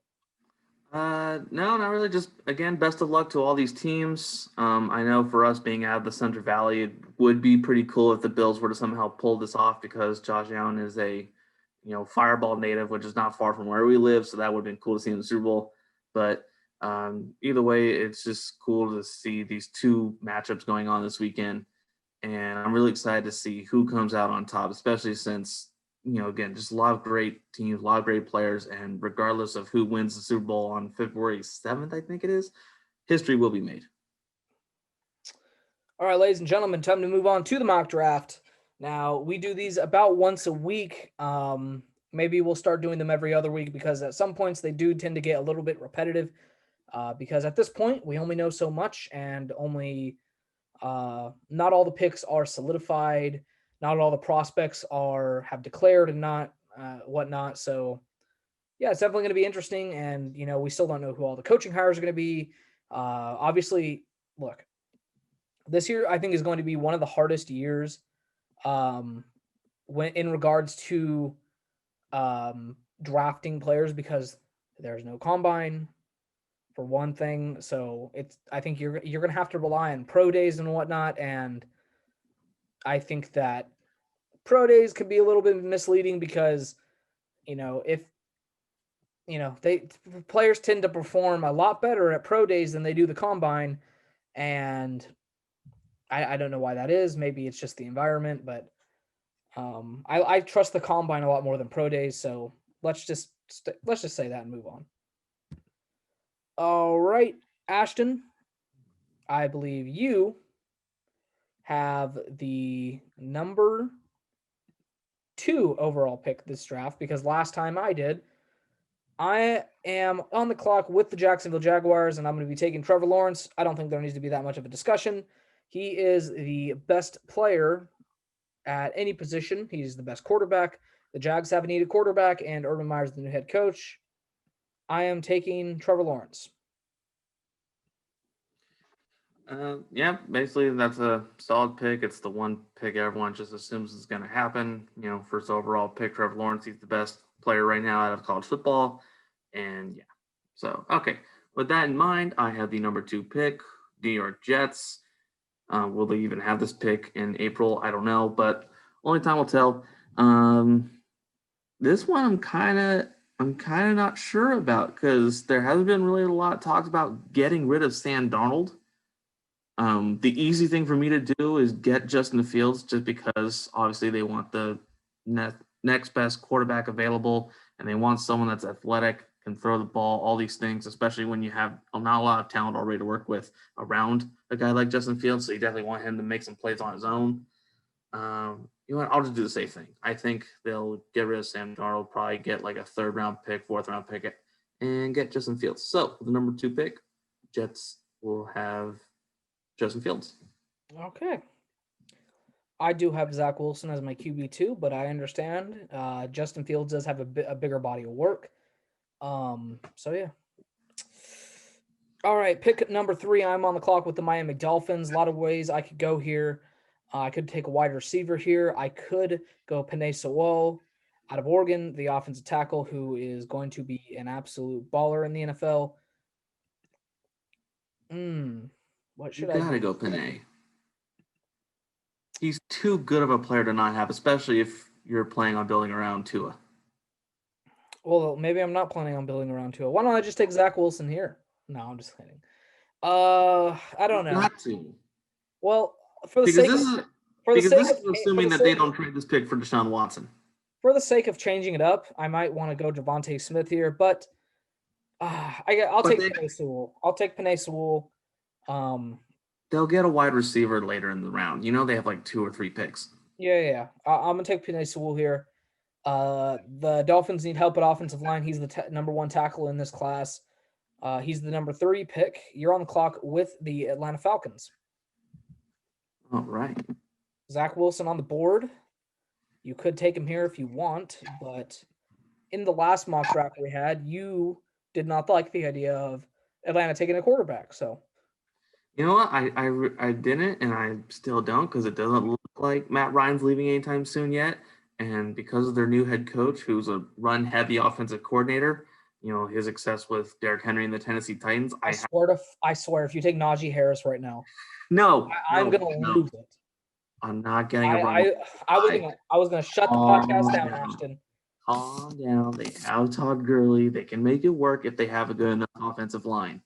No, not really. Just again, best of luck to all these teams. I know for us being out of the Central Valley, it would be pretty cool if the Bills were to somehow pull this off because Josh Allen is a, Fireball native, which is not far from where we live. So that would have been cool to see in the Super Bowl. But either way, it's just cool to see these two matchups going on this weekend, and I'm really excited to see who comes out on top, especially since again, just a lot of great teams, a lot of great players, and regardless of who wins the Super Bowl on February 7th, I think it is, history will be made. All right, ladies and gentlemen, time to move on to the mock draft. Now, we do these about once a week. Maybe we'll start doing them every other week because at some points they do tend to get a little bit repetitive. Because at this point, we only know so much, and only not all the picks are solidified. Not all the prospects have declared and not whatnot. So, yeah, it's definitely going to be interesting. And we still don't know who all the coaching hires are going to be. Obviously, look, this year I think is going to be one of the hardest years when in regards to drafting players because there's no combine for one thing. So I think you're gonna have to rely on pro days and whatnot. And I think that pro days could be a little bit misleading because if they players tend to perform a lot better at pro days than they do the combine, and I don't know why that is. Maybe it's just the environment, but I trust the combine a lot more than pro days. So let's just say that and move on. All right, Ashton, I believe you have the number 2 overall pick this draft because last time I did, I am on the clock with the Jacksonville Jaguars, and I'm going to be taking Trevor Lawrence. I don't think there needs to be that much of a discussion. He is the best player at any position. He's the best quarterback. The Jags have a needed quarterback, and Urban Meyer's the new head coach. I am taking Trevor Lawrence. Yeah, basically that's a solid pick. It's the one pick everyone just assumes is going to happen. First overall pick, Trevor Lawrence. He's the best player right now out of college football. And yeah, so, okay. With that in mind, I have the number 2 pick, New York Jets. Will they even have this pick in April? I don't know, but only time will tell. This one I'm kind of not sure about because there hasn't been really a lot talked about getting rid of Sam Darnold. The easy thing for me to do is get Justin Fields just because obviously they want the next best quarterback available and they want someone that's athletic, can throw the ball, all these things, especially when you have not a lot of talent already to work with around a guy like Justin Fields. So you definitely want him to make some plays on his own. You know what? I'll just do the safe thing. I think they'll get rid of Sam Darnold, probably get like a 3rd round pick, 4th round pick, and get Justin Fields. So the number 2 pick, Jets will have Justin Fields. Okay. I do have Zach Wilson as my QB2, but I understand Justin Fields does have a bigger body of work. So yeah. All right, pick number 3. I'm on the clock with the Miami Dolphins. A lot of ways I could go here. I could take a wide receiver here. I could go Penei Sewell out of Oregon, the offensive tackle who is going to be an absolute baller in the NFL. What should I do? You gotta go Penei. He's too good of a player to not have, especially if you're planning on building around Tua. Well, maybe I'm not planning on building around Tua. Why don't I just take Zach Wilson here? No, I'm just kidding. I don't know. Not to. Well, for the because sake this of, is for the because sake this of, is assuming that they don't trade this pick for Deshaun Watson. For the sake of changing it up, I might want to go Devontae Smith here, but I'll take Penei Sewell. I'll take Penei Sewell. They'll get a wide receiver later in the round. They have like 2 or 3 picks. Yeah. I'm gonna take Penei Sewell here. The Dolphins need help at offensive line. He's the number 1 tackle in this class. He's the number 30 pick. You're on the clock with the Atlanta Falcons. All right. Zach Wilson on the board. You could take him here if you want, but in the last mock draft we had, you did not like the idea of Atlanta taking a quarterback. So You know what? I didn't, and I still don't because it doesn't look like Matt Ryan's leaving anytime soon yet. And because of their new head coach, who's a run-heavy offensive coordinator, his success with Derrick Henry and the Tennessee Titans, I swear, if you take Najee Harris right now, no, I'm no, gonna no. lose it. I'm not getting a run. I was gonna shut the podcast down, Ashton. Calm down. They have Todd Gurley. They can make it work if they have a good enough offensive line.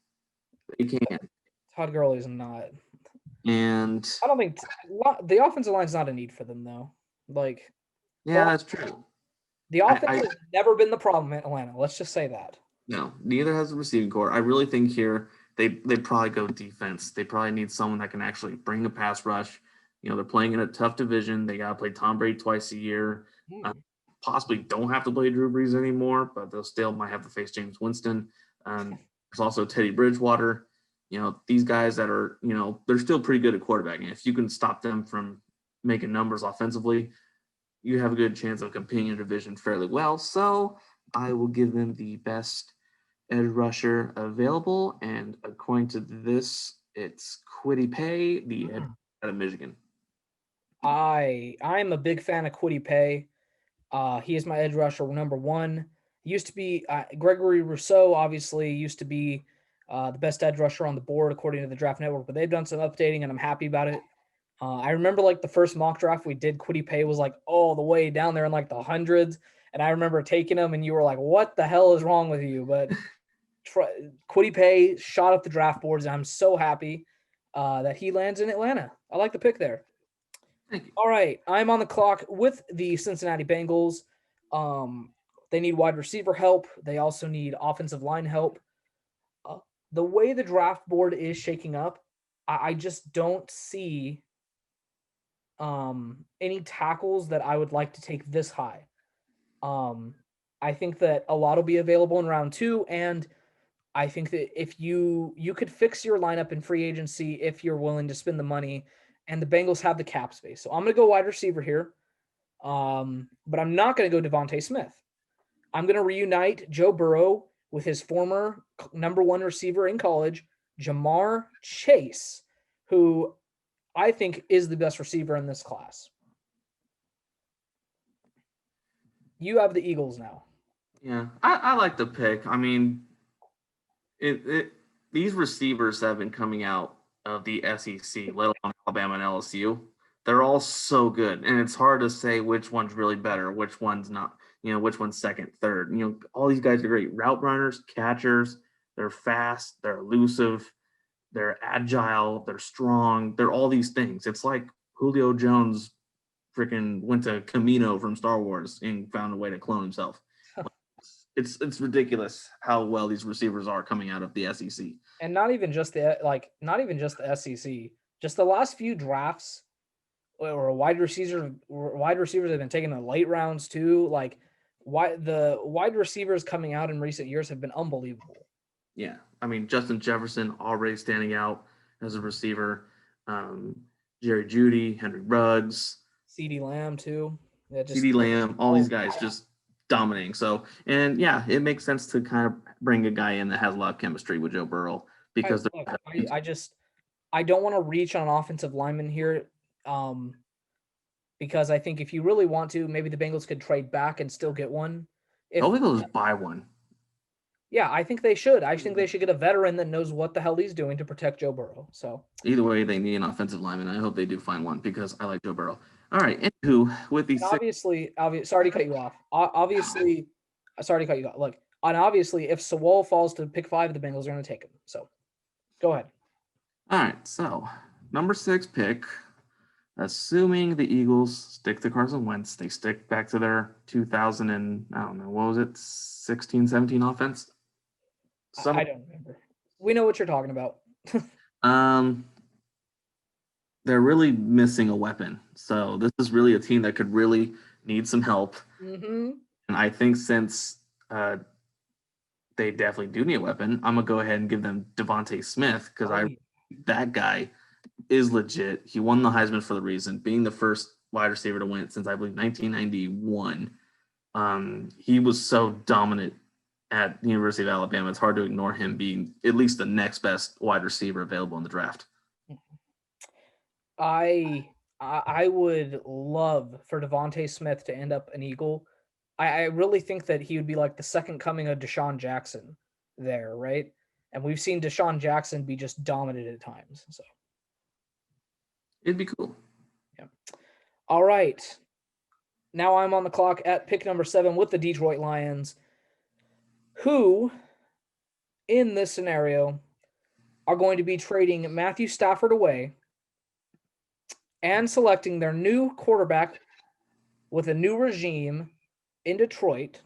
They can. Todd Gurley's not. And I don't think the offensive line's not a need for them though. Like, yeah, that's true. The offense has never been the problem in Atlanta. Let's just say that. No, neither has the receiving core. I really think here they probably go defense. They probably need someone that can actually bring a pass rush. They're playing in a tough division. They got to play Tom Brady twice a year. Possibly don't have to play Drew Brees anymore, but they'll still might have to face James Winston. There's also Teddy Bridgewater. These guys that are, they're still pretty good at quarterbacking. If you can stop them from making numbers offensively, you have a good chance of competing in a division fairly well. So I will give them the best edge rusher available. And according to this, it's Kwity Paye, the edge out of Michigan. I'm a big fan of Kwity Paye. He is my edge rusher number one. He used to be Gregory Rousseau, obviously used to be the best edge rusher on the board according to the Draft Network, but they've done some updating and I'm happy about it. I remember like the first mock draft we did, Kwity Paye was like all the way down there in like the hundreds. And I remember taking him and you were like, what the hell is wrong with you? But Kwity Paye shot up the draft boards and I'm so happy that he lands in Atlanta. I like the pick there. Thank you. All right. I'm on the clock with the Cincinnati Bengals. They need wide receiver help. They also need offensive line help. The way the draft board is shaking up, I just don't see any tackles that I would like to take this high. I think that a lot will be available in round 2, and I think that if you could fix your lineup in free agency if you're willing to spend the money, and the Bengals have the cap space. So I'm going to go wide receiver here, but I'm not going to go Devontae Smith. I'm going to reunite Joe Burrow with his former number one receiver in college, Jamar Chase, who I think is the best receiver in this class. You have the Eagles now. Yeah, I like the pick. I mean, these receivers that have been coming out of the SEC, let alone Alabama and LSU, they're all so good. And it's hard to say which one's really better, which one's not, which one's second, third. All these guys are great route runners, catchers. They're fast, they're elusive, they're agile, they're strong. They're all these things. It's like Julio Jones freaking went to Camino from Star Wars and found a way to clone himself. It's ridiculous how well these receivers are coming out of the SEC. And not even just the SEC, just the last few drafts or wide receivers have been taken in the late rounds too. Like the wide receivers coming out in recent years have been unbelievable. Yeah. I mean, Justin Jefferson already standing out as a receiver. Jerry Jeudy, Henry Ruggs, CeeDee Lamb too. CeeDee Lamb, all these guys just dominating. So, and yeah, it makes sense to kind of bring a guy in that has a lot of chemistry with Joe Burrow because I don't want to reach on an offensive lineman here, because I think if you really want to, maybe the Bengals could trade back and still get one. Hopefully they'll just buy one. Yeah, I think they should. I think they should get a veteran that knows what the hell he's doing to protect Joe Burrow. So either way, they need an offensive lineman. I hope they do find one because I like Joe Burrow. All right, anywho, with these obviously, sorry to cut you off. Obviously, sorry to cut you off. Look, and obviously, if Sewell falls to pick 5, the Bengals are going to take him. So, go ahead. All right, so number 6 pick. Assuming the Eagles stick to Carson Wentz, they stick back to their 2000 and I don't know, what was it, 16, 17 offense? I don't remember. We know what you're talking about. They're really missing a weapon. So this is really a team that could really need some help. Mm-hmm. And I think since they definitely do need a weapon, I'm going to go ahead and give them Devontae Smith because that guy is legit. He won the Heisman for the reason, being the first wide receiver to win it since I believe 1991. He was so dominant at the University of Alabama. It's hard to ignore him being at least the next best wide receiver available in the draft. I would love for Devontae Smith to end up an Eagle. I really think that he would be like the second coming of Deshaun Jackson there, right? And we've seen Deshaun Jackson be just dominant at times. So it'd be cool. Yeah. All right. Now I'm on the clock at pick number 7 with the Detroit Lions, who in this scenario are going to be trading Matthew Stafford away and selecting their new quarterback with a new regime in Detroit.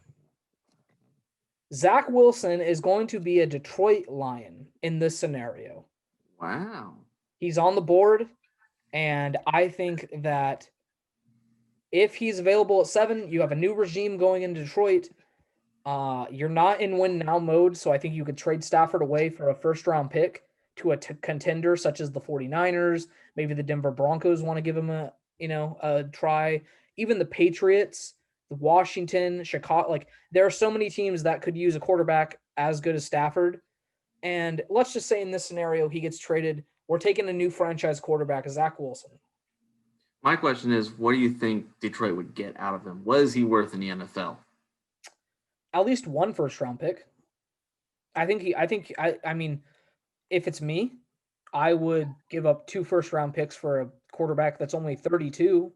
Zach Wilson is going to be a Detroit Lion in this scenario. Wow. He's on the board, and I think that if he's available at 7, you have a new regime going in Detroit. You're not in win now mode, so I think you could trade Stafford away for a first-round pick to a contender such as the 49ers. Maybe the Denver Broncos want to give him a try. Even the Patriots, the Washington, Chicago. Like, there are so many teams that could use a quarterback as good as Stafford. And let's just say in this scenario, he gets traded. We're taking a new franchise quarterback, Zach Wilson. My question is, what do you think Detroit would get out of him? What is he worth in the NFL? At least one first-round pick. I mean, if it's me, I would give up 2 first-round picks for a quarterback that's only 32.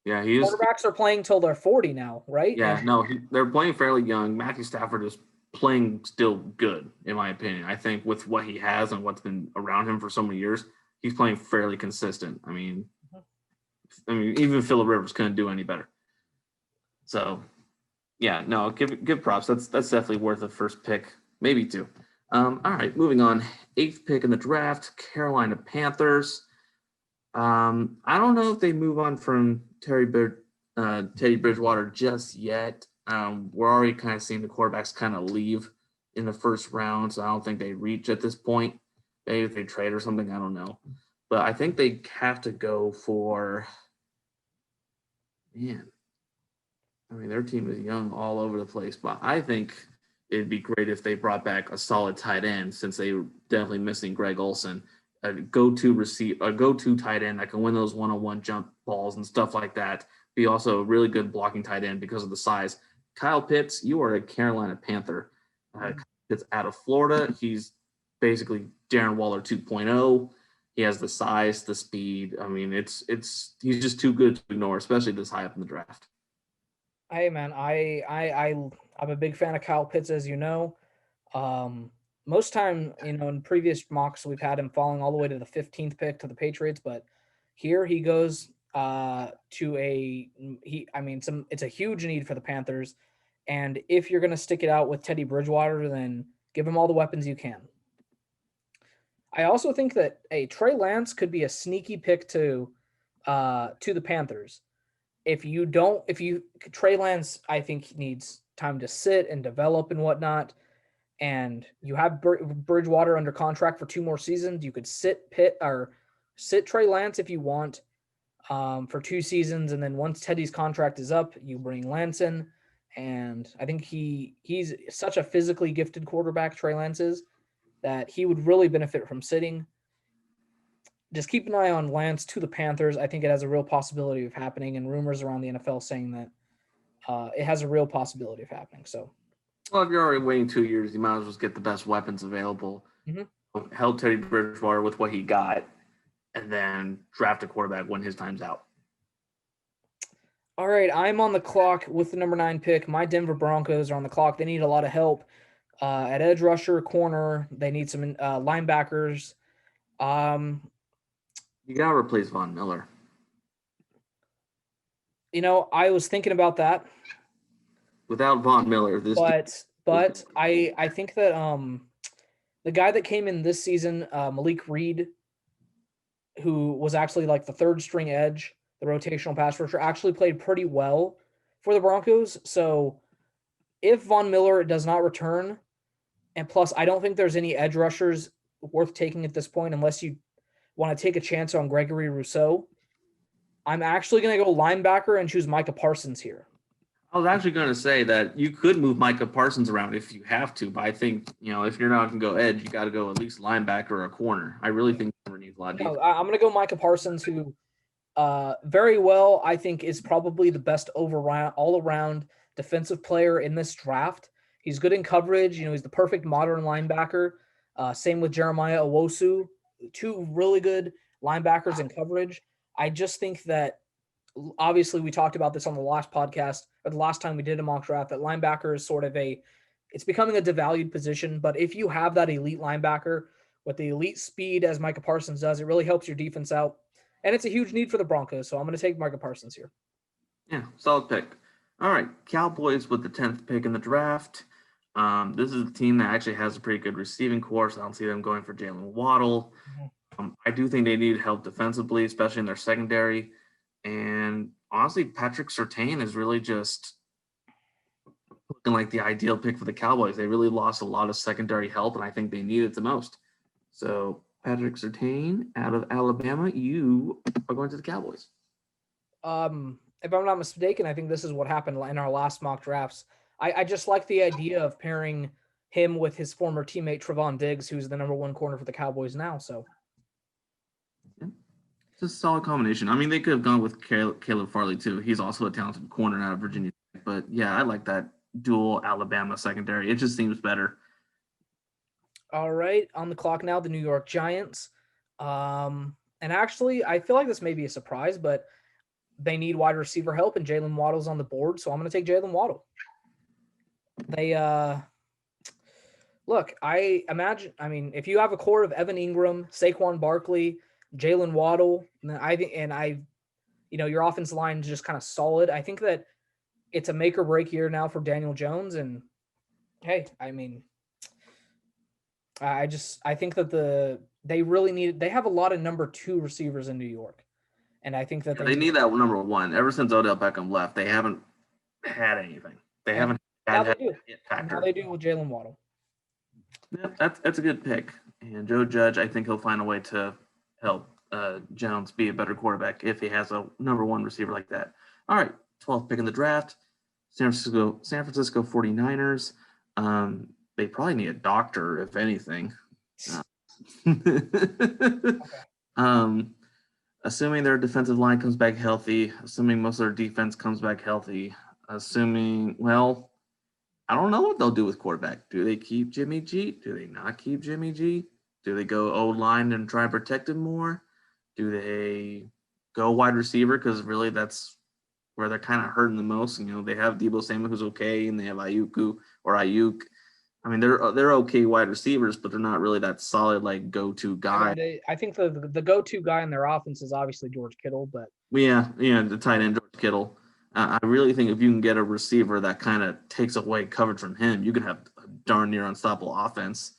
Yeah, quarterbacks are playing till they're 40 now, right? Yeah, they're playing fairly young. Matthew Stafford is playing still good, in my opinion. I think with what he has and what's been around him for so many years, he's playing fairly consistent. I mean, even Phillip Rivers couldn't do any better. So, yeah, no, give props. That's definitely worth a first pick, maybe 2. All right, moving on. 8th pick in the draft, Carolina Panthers. I don't know if they move on from Teddy Bridgewater just yet. We're already kind of seeing the quarterbacks kind of leave in the first round, so I don't think they reach at this point. Maybe if they trade or something, I don't know. But I think they have to go for – man, I mean, their team is young all over the place, but I think it'd be great if they brought back a solid tight end since they were definitely missing Greg Olsen. A go-to tight end that can win those one-on-one jump balls and stuff like that. Be also a really good blocking tight end because of the size. Kyle Pitts, you are a Carolina Panther. Pitts out of Florida. He's basically Darren Waller 2.0. He has the size, the speed. I mean, he's just too good to ignore, especially this high up in the draft. Hey man, I'm a big fan of Kyle Pitts, as you know. Most time, in previous mocks, we've had him falling all the way to the 15th pick to the Patriots, but here he goes it's a huge need for the Panthers. And if you're going to stick it out with Teddy Bridgewater, then give him all the weapons you can. I also think that Trey Lance could be a sneaky pick to the Panthers. Trey Lance, I think he needs time to sit and develop and whatnot. And you have Bridgewater under contract for 2 more seasons. You could sit Trey Lance if you want for 2 seasons. And then once Teddy's contract is up, you bring Lance in. And I think he's such a physically gifted quarterback, Trey Lance is, that he would really benefit from sitting. Just keep an eye on Lance to the Panthers. I think it has a real possibility of happening, and rumors around the NFL saying that it has a real possibility of happening. So, well, if you're already waiting 2 years, you might as well get the best weapons available. Mm-hmm. Help Teddy Bridgewater with what he got, and then draft a quarterback when his time's out. All right, I'm on the clock with the number 9 pick. My Denver Broncos are on the clock. They need a lot of help at edge rusher, corner. They need some linebackers. You got to replace Von Miller. I was thinking about that. Without Von Miller, but I think that the guy that came in this season, Malik Reed, who was actually like the 3rd string edge, the rotational pass rusher, actually played pretty well for the Broncos. So if Von Miller does not return, and plus I don't think there's any edge rushers worth taking at this point unless you want to take a chance on Gregory Rousseau, I'm actually going to go linebacker and choose Micah Parsons here. I was actually going to say that you could move Micah Parsons around if you have to, but I think, if you're not going to go edge, you got to go at least linebacker or a corner. I really think corner needs a lot of defense. No, I'm going to go Micah Parsons, who very well, I think, is probably the best all-around defensive player in this draft. He's good in coverage. He's the perfect modern linebacker. Same with Jeremiah Owosu, two really good linebackers in coverage. I just think that, obviously, we talked about this on the last podcast, or the last time we did a mock draft, that linebacker is sort of it's becoming a devalued position. But if you have that elite linebacker with the elite speed as Micah Parsons does, it really helps your defense out. And it's a huge need for the Broncos, so I'm going to take Micah Parsons here. Yeah, solid pick. All right, Cowboys with the 10th pick in the draft. This is a team that actually has a pretty good receiving corps. So I don't see them going for Jalen Waddle. I do think they need help defensively, especially in their secondary. And honestly, Patrick Surtain is really just looking like the ideal pick for the Cowboys. They really lost a lot of secondary help, and I think they need it the most. So Patrick Surtain out of Alabama, you are going to the Cowboys. If I'm not mistaken, I think this is what happened in our last mock drafts. I just like the idea of pairing him with his former teammate Trevon Diggs, who's the number one corner for the Cowboys now. So it's a solid combination. I mean, they could have gone with Caleb Farley too. He's also a talented corner out of Virginia. But yeah, I like that dual Alabama secondary. It just seems better. All right, on the clock now, the New York Giants. And actually, I feel like this may be a surprise, but they need wide receiver help, and Jalen Waddle's on the board, so I'm going to take Jalen Waddle. They look, I imagine. I mean, if you have a core of Evan Ingram, Saquon Barkley, Jalen Waddle, your offensive line is just kind of solid. I think that it's a make or break year now for Daniel Jones, and hey, I mean, I think that they have a lot of number 2 receivers in New York. And I think that they need that number 1. Ever since Odell Beckham left, they haven't had anything. They haven't now had they do. Now they do with Jalen Waddle. Yep, that's a good pick. And Joe Judge, I think he'll find a way to help Jones be a better quarterback if he has a number 1 receiver like that. All right, 12th pick in the draft, San Francisco 49ers. They probably need a doctor, if anything. Okay. Assuming their defensive line comes back healthy, assuming most of their defense comes back healthy, I don't know what they'll do with quarterback. Do they keep Jimmy G? Do they not keep Jimmy G? Do they go O-line and try and protect him more? Do they go wide receiver? Because really that's where they're kind of hurting the most. They have Deebo Samuel, who's okay, and they have Ayuk. I mean, they're okay wide receivers, but they're not really that solid, like, go-to guy. I think the go-to guy in their offense is obviously George Kittle, but yeah, the tight end George Kittle. I really think if you can get a receiver that kind of takes away coverage from him, you can have a darn near unstoppable offense.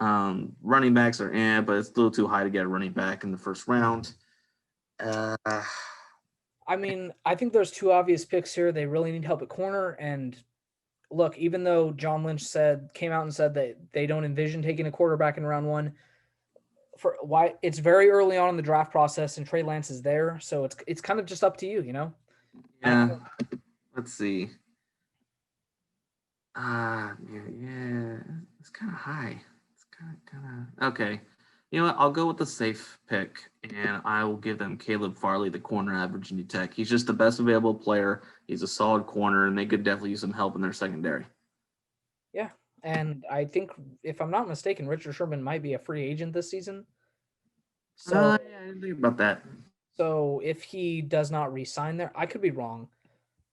Running backs are but it's a little too high to get a running back in the first round. I mean, I think there's 2 obvious picks here. They really need help at corner, and look, even though John Lynch came out and said that they don't envision taking a quarterback in round 1, it's very early on in the draft process, and Trey Lance is there, so it's kind of just up to you, Yeah. Let's see. It's kind of high. It's kind of okay. You know what? I'll go with the safe pick, and I will give them Caleb Farley, the corner at Virginia Tech. He's just the best available player. He's a solid corner, and they could definitely use some help in their secondary. Yeah, and I think, if I'm not mistaken, Richard Sherman might be a free agent this season. So I didn't think about that. So if he does not re-sign there, I could be wrong.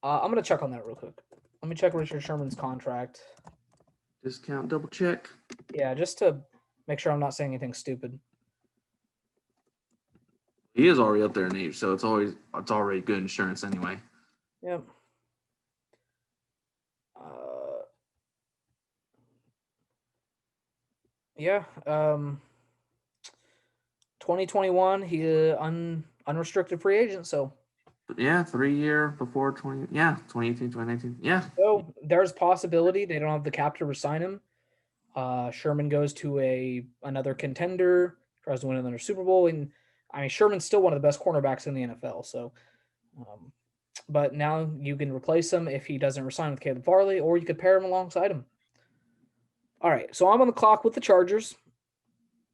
I'm going to check on that real quick. Let me check Richard Sherman's contract. Discount, double check. Yeah, just to make sure I'm not saying anything stupid. He is already up there in age, so it's already good insurance anyway. Yep. 2021, he unrestricted free agent, so. Yeah, 3-year before 2018, 2019. Yeah. So there's possibility they don't have the cap to resign him. Sherman goes to another contender, tries to win another Super Bowl. And I mean, Sherman's still one of the best cornerbacks in the NFL. So, but now you can replace him if he doesn't resign with Caleb Farley, or you could pair him alongside him. All right, so I'm on the clock with the Chargers,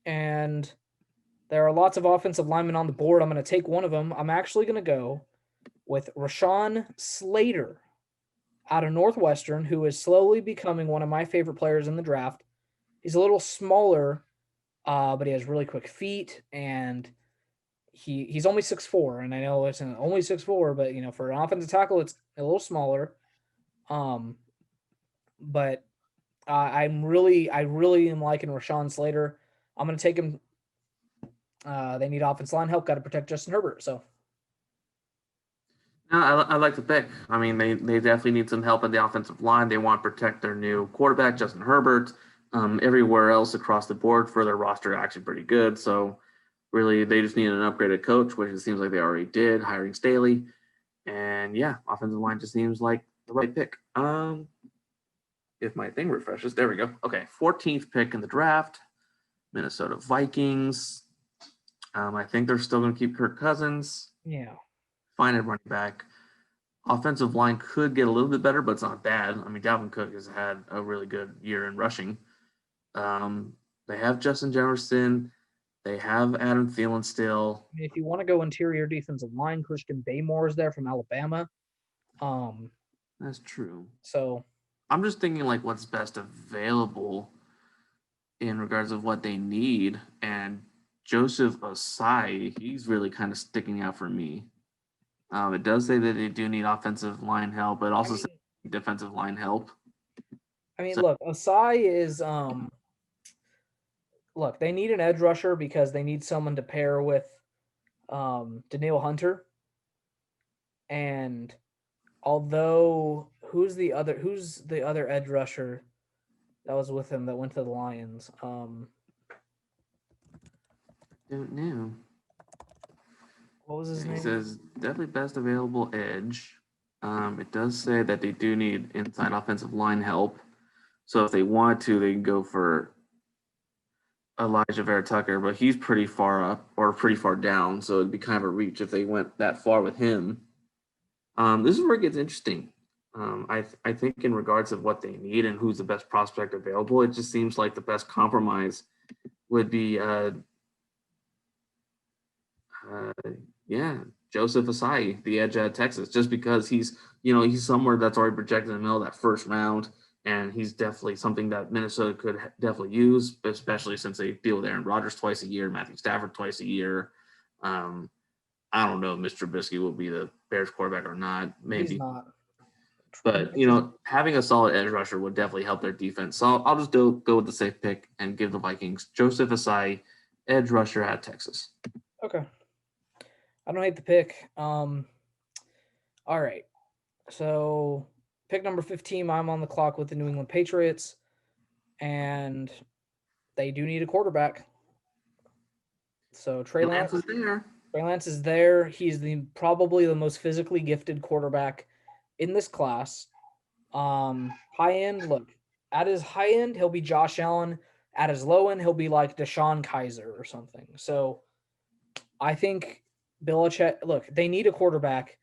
and there are lots of offensive linemen on the board. I'm going to take one of them. I'm actually going to go with Rashawn Slater out of Northwestern, who is slowly becoming one of my favorite players in the draft. He's a little smaller, but he has really quick feet, and he's only 6'4", and I know it's only 6'4", but for an offensive tackle, it's a little smaller. But I really am liking Rashawn Slater. I'm going to take him. They need offensive line help. Got to protect Justin Herbert. So. No, I like the pick. I mean, they definitely need some help in the offensive line. They want to protect their new quarterback, Justin Herbert. Everywhere else across the board for their roster actually pretty good. So really, they just need an upgraded coach, which it seems like they already did, hiring Staley. And yeah, offensive line just seems like the right pick. If my thing refreshes, there we go. Okay, 14th pick in the draft, Minnesota Vikings. I think they're still going to keep Kirk Cousins. Yeah. Fine at running back. Offensive line could get a little bit better, but it's not bad. I mean, Dalvin Cook has had a really good year in rushing. They have Justin Jefferson. They have Adam Thielen still. I mean, if you want to go interior defensive line, Christian Baymore is there from Alabama. That's true. So I'm just thinking like what's best available in regards of what they need. And Joseph Osai, he's really kind of sticking out for me. It does say that they do need offensive line help, but also defensive line help. I mean, look, Osai is look, they need an edge rusher because they need someone to pair with Danielle Hunter. And although who's the other edge rusher that was with him that went to the Lions? Don't know. What was his name? It says definitely best available edge. It does say that they do need inside offensive line help. So if they want to, they can go for Elijah Vera Tucker, but he's pretty far up or pretty far down. So it'd be kind of a reach if they went that far with him. This is where it gets interesting. I think in regards of what they need and who's the best prospect available, it just seems like the best compromise would be Joseph Asai, the edge at Texas, just because he's somewhere that's already projected in the middle of that first round, and he's definitely something that Minnesota could definitely use, especially since they deal with Aaron Rodgers twice a year, Matthew Stafford twice a year. I don't know if Mr. Trubisky will be the Bears quarterback or not. Maybe. He's not. But, having a solid edge rusher would definitely help their defense. So I'll just go with the safe pick and give the Vikings Joseph Asai, edge rusher at Texas. Okay. I don't hate the pick. All right. So pick number 15, I'm on the clock with the New England Patriots, and they do need a quarterback. So Trey Lance is there. Trey Lance is there. He's probably the most physically gifted quarterback in this class. High end, look, at his high end, he'll be Josh Allen. At his low end, he'll be like Deshaun Kaiser or something. So I think Belichick, look, they need a quarterback.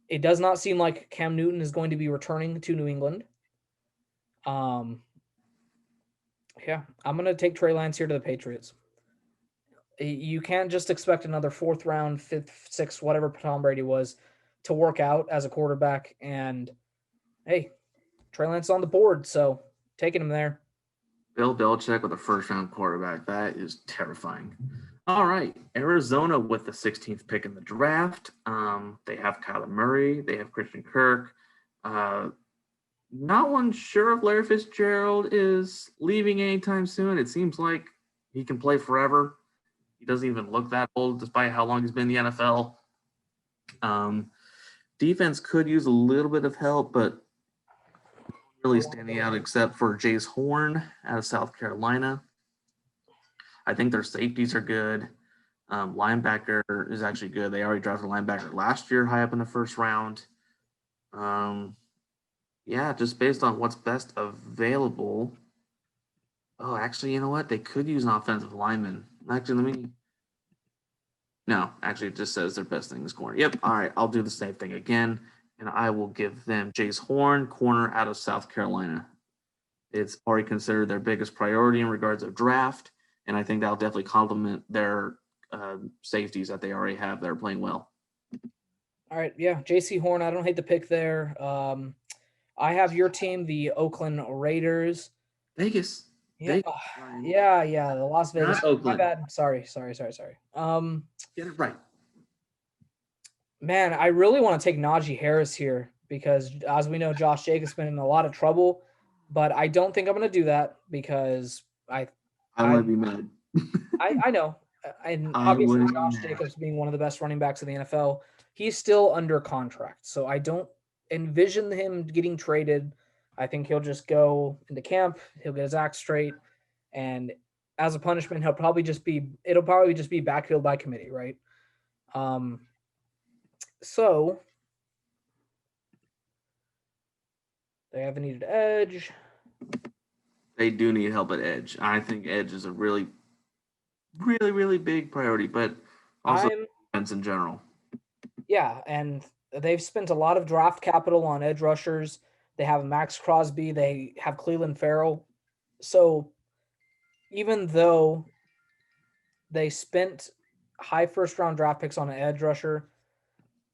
It does not seem like Cam Newton is going to be returning to New England. Yeah, I'm going to take Trey Lance here to the Patriots. You can't just expect another fourth round, fifth, sixth, whatever Tom Brady was, to work out as a quarterback. And hey, Trey Lance is on the board, so taking him there. Bill Belichick with a first-round quarterback. That is terrifying. All right, Arizona with the 16th pick in the draft. They have Kyler Murray. They have Christian Kirk. Not one sure if Larry Fitzgerald is leaving anytime soon. It seems like he can play forever. He doesn't even look that old, despite how long he's been in the NFL. Defense could use a little bit of help, but really standing out except for Jace Horn out of South Carolina. I think their safeties are good. Linebacker is actually good. They already drafted a linebacker last year, high up in the first round. Just based on what's best available. Oh, actually, you know what? They could use an offensive lineman. Actually, let me. No, actually, it just says their best thing is corner. Yep. All right, I'll do the same thing again, and I will give them Jace Horn, corner out of South Carolina. It's already considered their biggest priority in regards of draft, and I think that'll definitely complement their safeties that they already have that are playing well. All right, yeah, J.C. Horn. I don't hate the pick there. I have your team, the Oakland Raiders. Vegas. Yeah, Vegas. yeah, the Las Vegas. Not Oakland. My bad. Sorry. Get it right. Man, I really want to take Najee Harris here because, as we know, Josh Jacobs been in a lot of trouble, but I don't think I'm going to do that because I wouldn't be mad. I know, and I obviously wouldn't be Josh mad. Jacobs being one of the best running backs in the NFL, he's still under contract, so I don't envision him getting traded. I think he'll just go into camp, he'll get his act straight, and as a punishment, it'll probably just be backfield by committee, right? So they have a needed edge. They do need help at edge. I think edge is a really, really, really big priority, but also defense in general. Yeah, and they've spent a lot of draft capital on edge rushers. They have Max Crosby. They have Cleveland Farrell. So even though they spent high first-round draft picks on an edge rusher,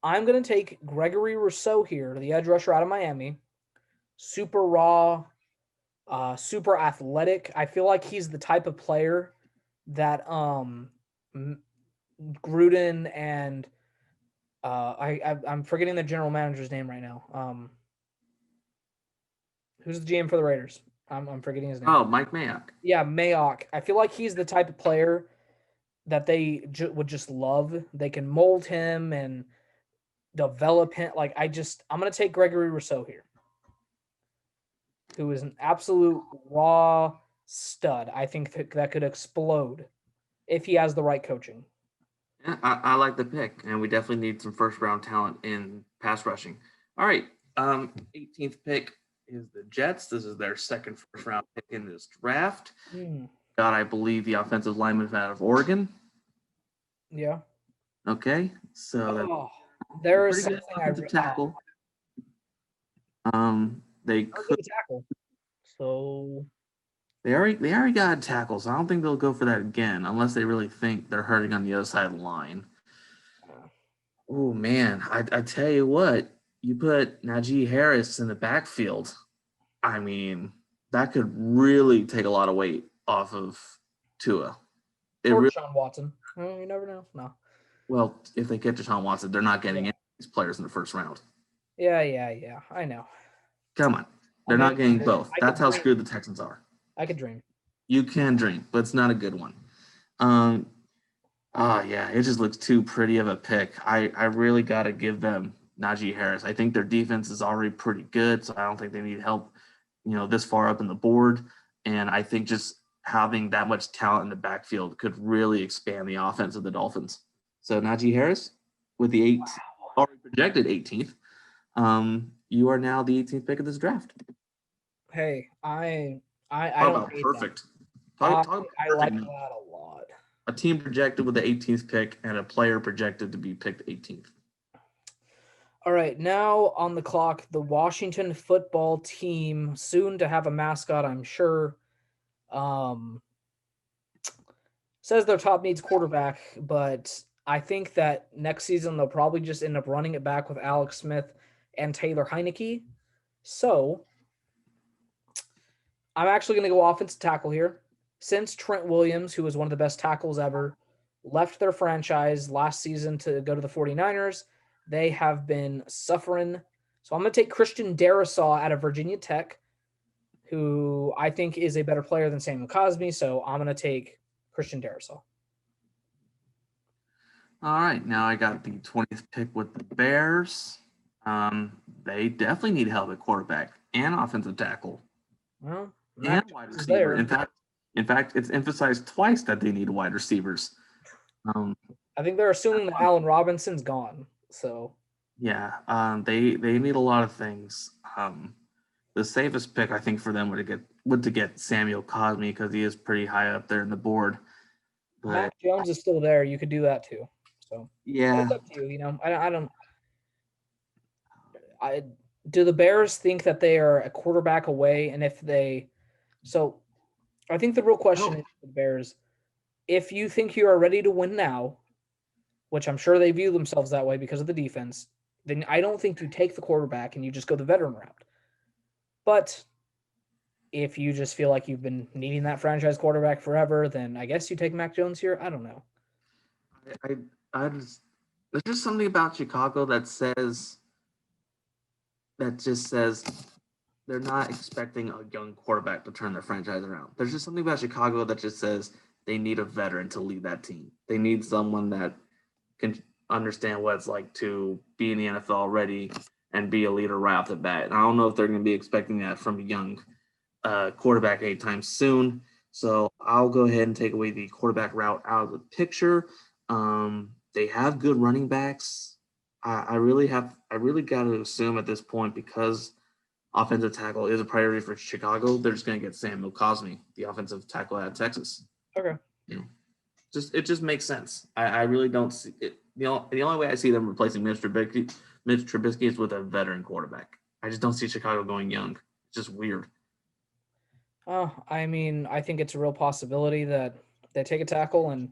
I'm going to take Gregory Rousseau here, the edge rusher out of Miami. Super raw, super athletic. I feel like he's the type of player that Gruden and I'm forgetting the general manager's name right now. Who's the GM for the Raiders? I'm forgetting his name. Oh, Mike Mayock. Yeah, Mayock. I feel like he's the type of player that they would just love. They can mold him and develop him. Like I'm gonna take Gregory Rousseau here, who is an absolute raw stud. I think that could explode if he has the right coaching. Yeah, I like the pick, and we definitely need some first round talent in pass rushing. All right, 18th pick is the Jets. This is their second first round pick in this draft. Got, I believe, the offensive lineman out of Oregon. Yeah. Okay, so there is something I tackle. They could tackle. So they already got tackles. I don't think they'll go for that again unless they really think they're hurting on the other side of the line. Oh man, I tell you what, you put Najee Harris in the backfield. I mean, that could really take a lot of weight off of Tua. Or Deshaun Watson. You never know. No. Well, if they get Deshaun Watson, they're not getting any of these players in the first round. Yeah. I know. Come on. They're not getting both. That's how screwed the Texans are. I could dream. You can dream, but it's not a good one. Yeah, it just looks too pretty of a pick. I really got to give them Najee Harris. I think their defense is already pretty good, so I don't think they need help, this far up in the board. And I think just having that much talent in the backfield could really expand the offense of the Dolphins. So Najee Harris with the already projected 18th. You are now the 18th pick of this draft. Hey, I don't hate perfect. I like that a lot. A team projected with the 18th pick and a player projected to be picked 18th. All right, now on the clock, the Washington football team, soon to have a mascot, I'm sure. Says their top needs quarterback, but I think that next season they'll probably just end up running it back with Alex Smith and Taylor Heineke. So I'm actually going to go offensive tackle here. Since Trent Williams, who was one of the best tackles ever, left their franchise last season to go to the 49ers, they have been suffering. So I'm going to take Christian Darrisaw out of Virginia Tech, who I think is a better player than Samuel Cosmi. So I'm going to take Christian Darrisaw. All right, now I got the 20th pick with the Bears. They definitely need help at quarterback and offensive tackle. Well, and wide receiver. In fact, it's emphasized twice that they need wide receivers. I think they're assuming that Allen Robinson's gone. So yeah, they need a lot of things. The safest pick I think for them would to get Samuel Cosmi because he is pretty high up there in the board. But Mac Jones is still there. You could do that too. So yeah, it's up to you. You know, I don't. I do the Bears think that they are a quarterback away, and if they, so I think the real I question don't. is for the Bears, if you think you are ready to win now, which I'm sure they view themselves that way because of the defense, then I don't think you take the quarterback and you just go the veteran route. But if you just feel like you've been needing that franchise quarterback forever, then I guess you take Mac Jones here. I don't know. I, I just there's just something about Chicago that just says they're not expecting a young quarterback to turn their franchise around. There's just something about Chicago that just says they need a veteran to lead that team. They need someone that can understand what it's like to be in the NFL already and be a leader right off the bat. And I don't know if they're going to be expecting that from a young quarterback anytime soon. So I'll go ahead and take away the quarterback route out of the picture. They have good running backs. I really got to assume at this point, because offensive tackle is a priority for Chicago, they're just going to get Samuel Cosmi, the offensive tackle out of Texas. Okay. You know, it just makes sense. I really don't see it. The only way I see them replacing Mitch Trubisky is with a veteran quarterback. I just don't see Chicago going young. It's just weird. I mean, I think it's a real possibility that they take a tackle and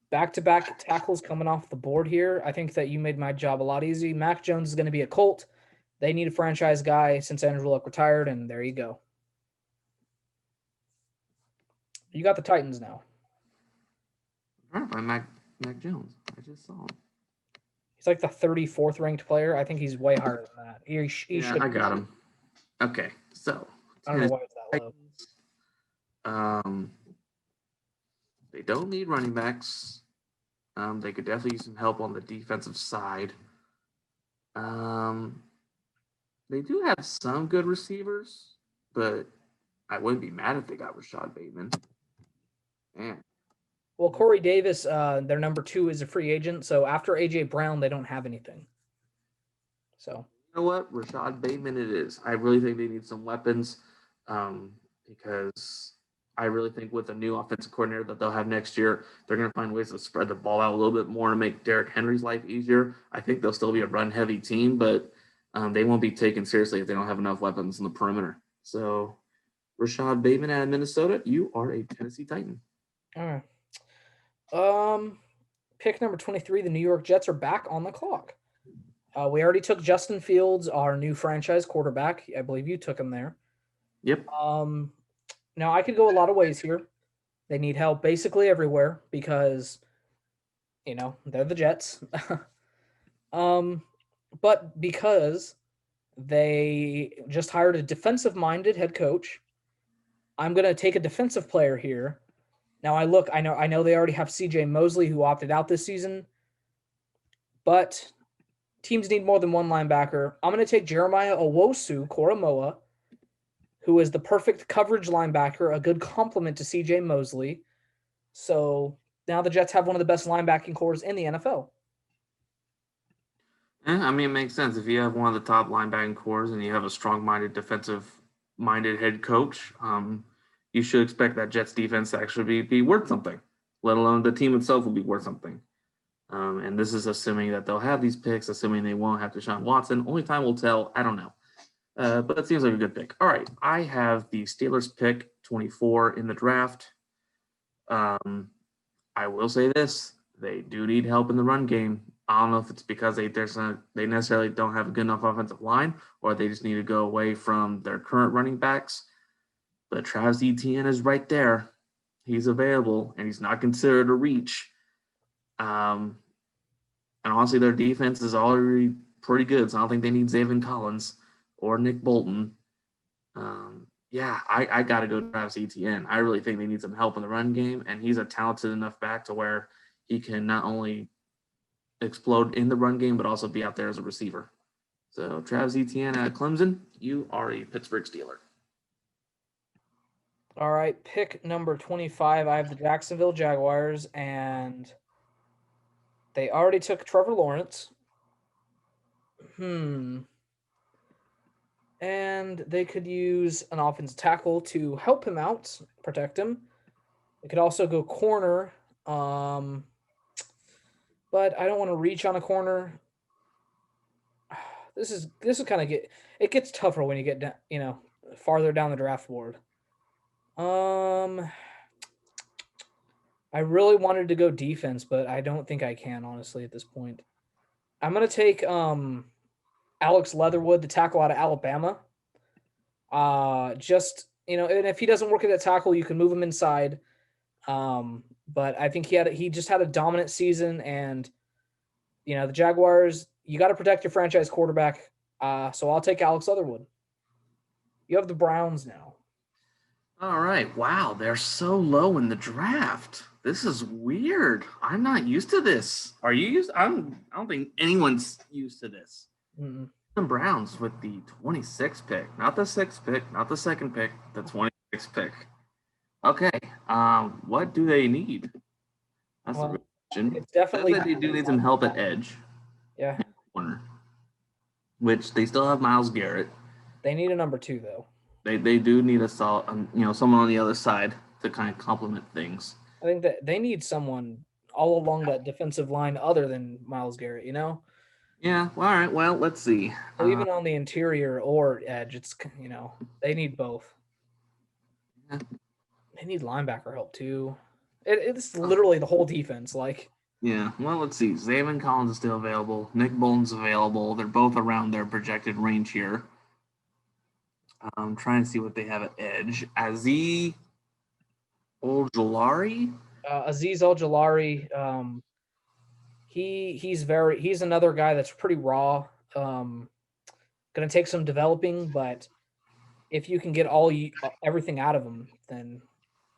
back-to-back tackles coming off the board here. I think that you made my job a lot easy. Mac Jones is going to be a Colt. They need a franchise guy since Andrew Luck retired, and there you go. You got the Titans now. Right by Mac Jones. I just saw him. He's like the 34th ranked player. I think he's way higher than that. He Yeah, should. I got him. Okay, so I don't know why it's that low. Um, they don't need running backs. They could definitely use some help on the defensive side. Um, they do have some good receivers, but I wouldn't be mad if they got Rashad Bateman. Man, Well, Corey Davis, their number 2 is a free agent. So after AJ Brown, they don't have anything. So you know what? Rashad Bateman it is. I really think they need some weapons, because I really think with the new offensive coordinator that they'll have next year, they're going to find ways to spread the ball out a little bit more to make Derrick Henry's life easier. I think they'll still be a run-heavy team, but they won't be taken seriously if they don't have enough weapons in the perimeter. So, Rashad Bateman out of Minnesota, you are a Tennessee Titan. all right. Pick number 23, the New York Jets are back on the clock. We already took Justin Fields, our new franchise quarterback. I believe you took him there. Yep. Now I could go a lot of ways here. They need help basically everywhere because, they're the Jets. But because they just hired a defensive-minded head coach, I'm going to take a defensive player here. Now I know they already have CJ Mosley who opted out this season, but teams need more than one linebacker. I'm going to take Jeremiah Owusu-Koramoah, who is the perfect coverage linebacker, a good complement to CJ Mosley. So now the Jets have one of the best linebacking cores in the NFL. Yeah, I mean, it makes sense. If you have one of the top linebacking cores and you have a strong-minded, defensive-minded head coach, you should expect that Jets defense to actually be worth something, let alone the team itself will be worth something. And this is assuming that they'll have these picks, assuming they won't have Deshaun Watson. Only time will tell. I don't know. But it seems like a good pick. All right. I have the Steelers pick 24 in the draft. I will say this. They do need help in the run game. I don't know if it's because they necessarily don't have a good enough offensive line, or they just need to go away from their current running backs. But Travis Etienne is right there. He's available, and he's not considered a reach. And honestly, their defense is already pretty good, so I don't think they need Zaven Collins or Nick Bolton. I got to go Travis Etienne. I really think they need some help in the run game, and he's a talented enough back to where he can not only explode in the run game, but also be out there as a receiver. So Travis Etienne at Clemson, you are a Pittsburgh Steeler. All right, pick number 25. I have the Jacksonville Jaguars, and they already took Trevor Lawrence. And they could use an offensive tackle to help him out, protect him. They could also go corner. Um, but I don't want to reach on a corner. This is kind of it gets tougher when you get down, farther down the draft board. Um, I really wanted to go defense, but I don't think I can honestly at this point. I'm gonna take Alex Leatherwood, the tackle out of Alabama. Just and if he doesn't work at that tackle, you can move him inside. But I think he just had a dominant season, and the Jaguars. You got to protect your franchise quarterback. So I'll take Alex Leatherwood. You have the Browns now. All right. Wow, they're so low in the draft. This is weird. I'm not used to this. Are you used? I don't think anyone's used to this. Mm-mm. The Browns with the 26th pick, not the 6th pick, not the 2nd pick, the 26th pick. Okay. What do they need? That's the question. It's definitely they do need some help at edge. Yeah. Corner. Which they still have Myles Garrett. They need a number 2 though. They do need a solid, someone on the other side to kind of complement things. I think that they need someone all along that defensive line other than Myles Garrett. Yeah. Well, all right. Well, let's see. So even on the interior or edge, it's they need both. Yeah. They need linebacker help too. It's literally the whole defense. Yeah. Well, let's see. Zaven Collins is still available. Nick Bolton's available. They're both around their projected range here. I'm trying to see what they have at edge. Azeez Ojulari. Azeez Ojulari. He's another guy that's pretty raw. Going to take some developing, but if you can get everything out of him, then.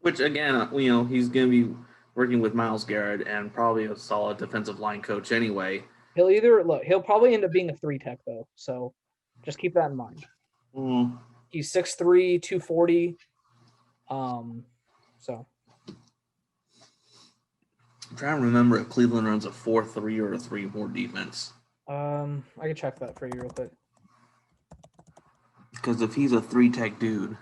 Which again, he's going to be working with Myles Garrett and probably a solid defensive line coach anyway. He'll probably end up being a 3 tech though, so just keep that in mind. He's 6'3", 240. So. I'm trying to remember if Cleveland runs a 4-3 or a 3-4 defense. I can check that for you real quick. Because if he's a 3 tech dude.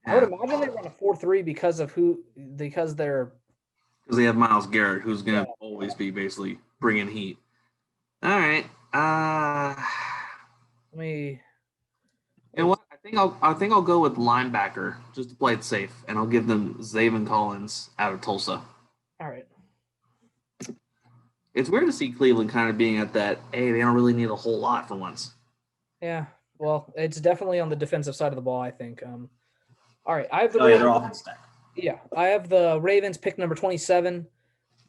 I would imagine they run a 4-3 because they have Myles Garrett, who's going to always be basically bringing heat. All right. You know what? I think I'll go with linebacker just to play it safe, and I'll give them Zaven Collins out of Tulsa. All right. It's weird to see Cleveland kind of being at that. Hey, they don't really need a whole lot for once. Yeah. Well, it's definitely on the defensive side of the ball, I think. All right, I have the their offense stack. Yeah, I have the Ravens pick number 27.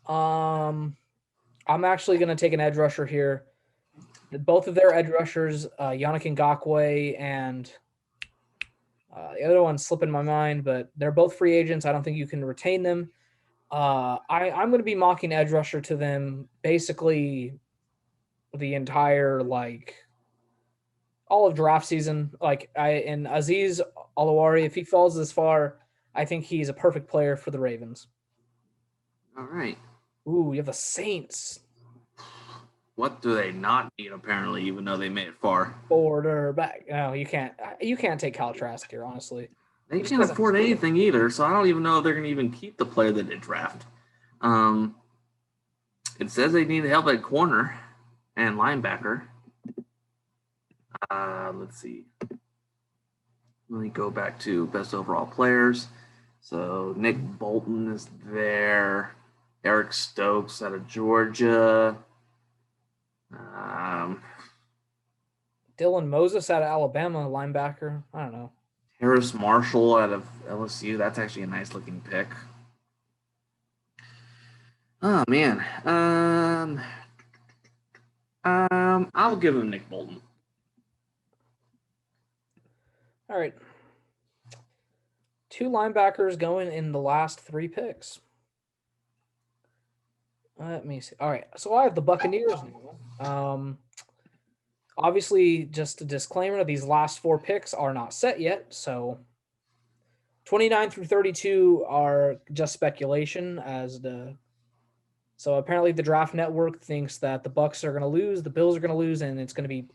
I'm actually going to take an edge rusher here. Both of their edge rushers, Yannick Ngakoue and the other one's slipping my mind, but they're both free agents. I don't think you can retain them. I'm going to be mocking edge rusher to them basically the entire all of draft season. And Azeez Ojulari, if he falls this far, I think he's a perfect player for the Ravens. All right. Ooh, you have the Saints. What do they not need, apparently, even though they made it far? Quarterback. No, you can't. You can't take Kyle Trask here, honestly. They can't afford anything either, so I don't even know if they're going to even keep the player that they draft. It says they need help at corner and linebacker. Let's see. Let me go back to best overall players. So Nick Bolton is there. Eric Stokes out of Georgia. Dylan Moses out of Alabama, linebacker. I don't know. Harris Marshall out of LSU. That's actually a nice looking pick. Oh man. I'll give him Nick Bolton. All right. 2 linebackers going in the last 3 picks. Let me see. All right. So I have the Buccaneers now. Obviously, just a disclaimer, these last 4 picks are not set yet. So 29 through 32 are just speculation so apparently the Draft Network thinks that the Bucs are going to lose, the Bills are going to lose, and it's going to be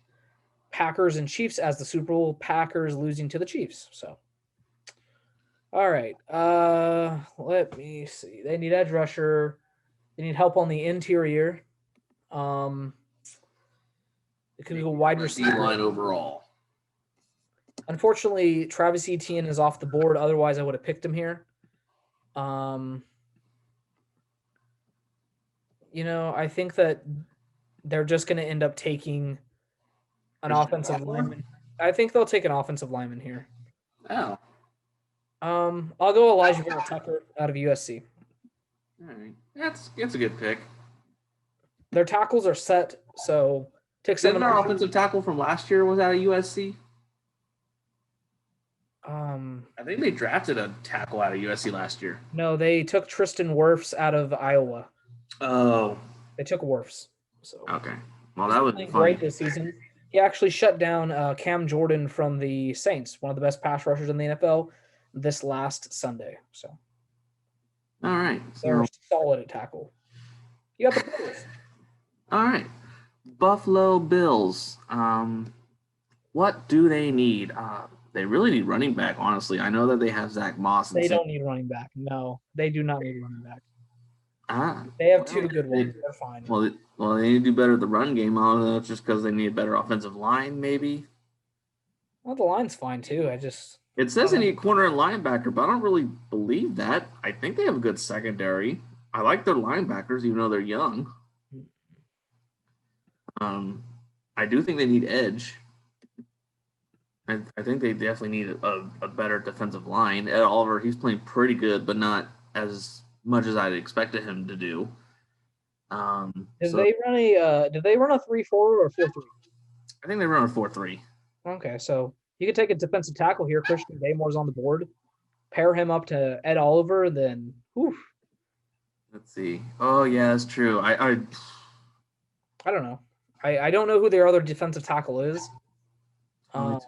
Packers and Chiefs as the Super Bowl, Packers losing to the Chiefs. So All right. Let me see. They need edge rusher. They need help on the interior. Um, it could go wide receiver. D-line overall. Unfortunately, Travis Etienne is off the board. Otherwise, I would have picked him here. I think that they're just going to end up taking an offensive lineman. I think they'll take an offensive lineman here. Oh. I'll go Elijah Vera Tucker out of USC. All right. That's a good pick. Their tackles are set, so take Didn't our offensive tackle from last year was out of USC? I think they drafted a tackle out of USC last year. No, they took Tristan Wirfs out of Iowa. Oh. They took Wirfs. So okay. Well, that was great this season. He actually shut down Cam Jordan from the Saints, one of the best pass rushers in the NFL, this last Sunday. So, all right, they're solid at tackle. You got the Bills. All right, Buffalo Bills. What do they need? They really need running back. Honestly, I know that they have Zach Moss. They don't need running back. No, they do not need running back. They have two good ones. They're fine. Well, they need to do better at the run game. I don't know, just because they need a better offensive line, maybe. Well, the line's fine too. It says they need corner and linebacker, but I don't really believe that. I think they have a good secondary. I like their linebackers, even though they're young. I do think they need edge. I think they definitely need a better defensive line. Ed Oliver, he's playing pretty good, but not as much as I'd expected him to do. Did they run a 3-4 or 4-3? I think they run a 4-3. Okay, so you could take a defensive tackle here. Christian Baymore's on the board. Pair him up to Ed Oliver, then oof. Let's see. Oh yeah, that's true. I don't know. I don't know who their other defensive tackle is. I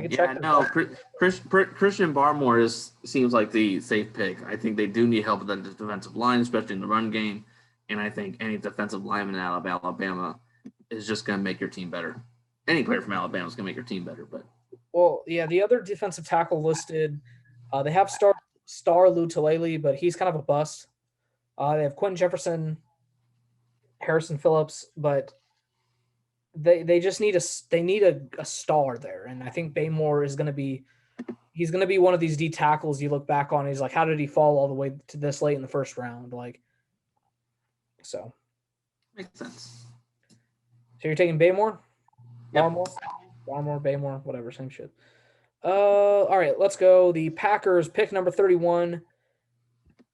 can check. No, Christian Barmore seems like the safe pick. I think they do need help with the defensive line, especially in the run game. And I think any defensive lineman out of Alabama is just going to make your team better. Any player from Alabama is going to make your team better. But the other defensive tackle listed, they have Star Lou Tulele, but he's kind of a bust. They have Quentin Jefferson, Harrison Phillips, but they just need a star there, and I think Baymore is going to be one of these D tackles you look back on. And he's like, how did he fall all the way to this late in the first round? So makes sense. So you're taking Baymore, yep. Barmore, Baymore, whatever, same shit. All right, let's go. The Packers pick number 31.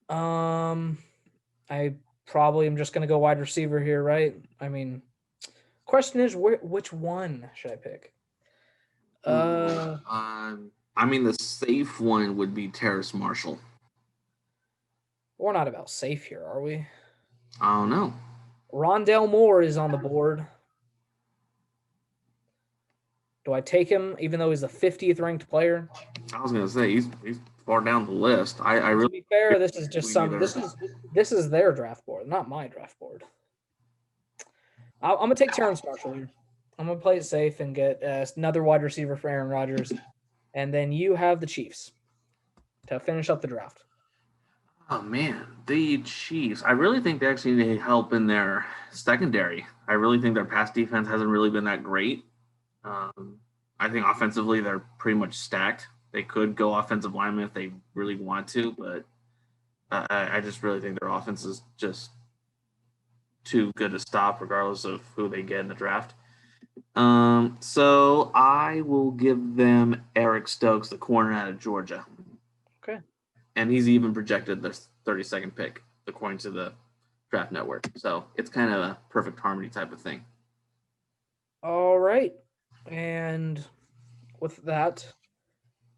I probably am just going to go wide receiver here, right? I mean, question is, which one should I pick? I mean, the safe one would be Terrace Marshall. We're not about safe here, are we? I don't know. Rondale Moore is on the board. Do I take him, even though he's the 50th ranked player? I was gonna say he's far down the list. I really. To be fair, this is just this is their draft board, not my draft board. I'm gonna take Terrace Marshall here. I'm gonna play it safe and get another wide receiver for Aaron Rodgers, and then you have the Chiefs to finish up the draft. Oh man, the Chiefs! I really think they actually need help in their secondary. I really think their pass defense hasn't really been that great. I think offensively they're pretty much stacked. They could go offensive lineman if they really want to, but I just really think their offense is just too good to stop, regardless of who they get in the draft. So I will give them Eric Stokes, the corner out of Georgia. Okay. And he's even projected the 32nd pick, according to the Draft Network. So it's kind of a perfect harmony type of thing. All right. And with that,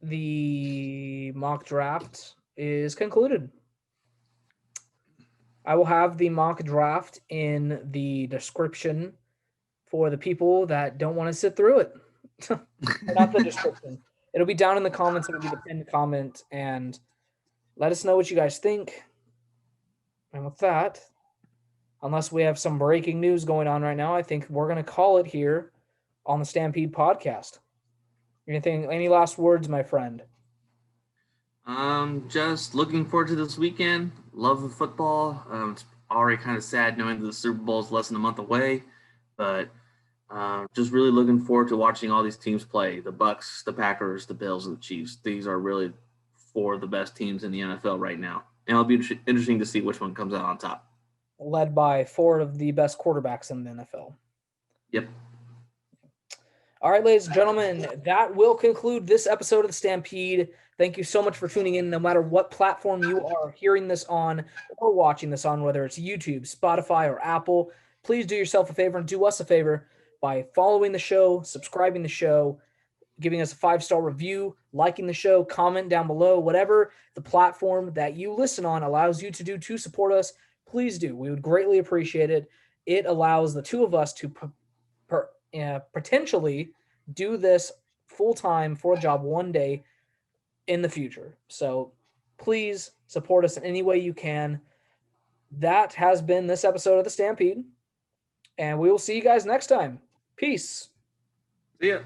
the mock draft is concluded. I will have the mock draft in the description for the people that don't want to sit through it. Not the description. It'll be down in the comments. It'll be the pinned comment. And let us know what you guys think. And with that, unless we have some breaking news going on right now, I think we're going to call it here on the Stampede podcast. Any last words, my friend? Just looking forward to this weekend. Love the football. It's already kind of sad knowing that the Super Bowl is less than a month away, but just really looking forward to watching all these teams play. The Bucks, the Packers, the Bills, and the Chiefs. These are really four of the best teams in the NFL right now, and it'll be interesting to see which one comes out on top. Led by four of the best quarterbacks in the NFL. Yep. All right, ladies and gentlemen, that will conclude this episode of the Stampede. Thank you so much for tuning in, no matter what platform you are hearing this on or watching this on, whether it's YouTube, Spotify, or Apple. Please do yourself a favor and do us a favor by following the show, subscribing the show, giving us a 5-star review, liking the show, comment down below, whatever the platform that you listen on allows you to do to support us. Please do. We would greatly appreciate it. It allows the two of us to potentially do this full time for a job one day in the future. So please support us in any way you can. That has been this episode of the Stampede, and we will see you guys next time. Peace. See ya.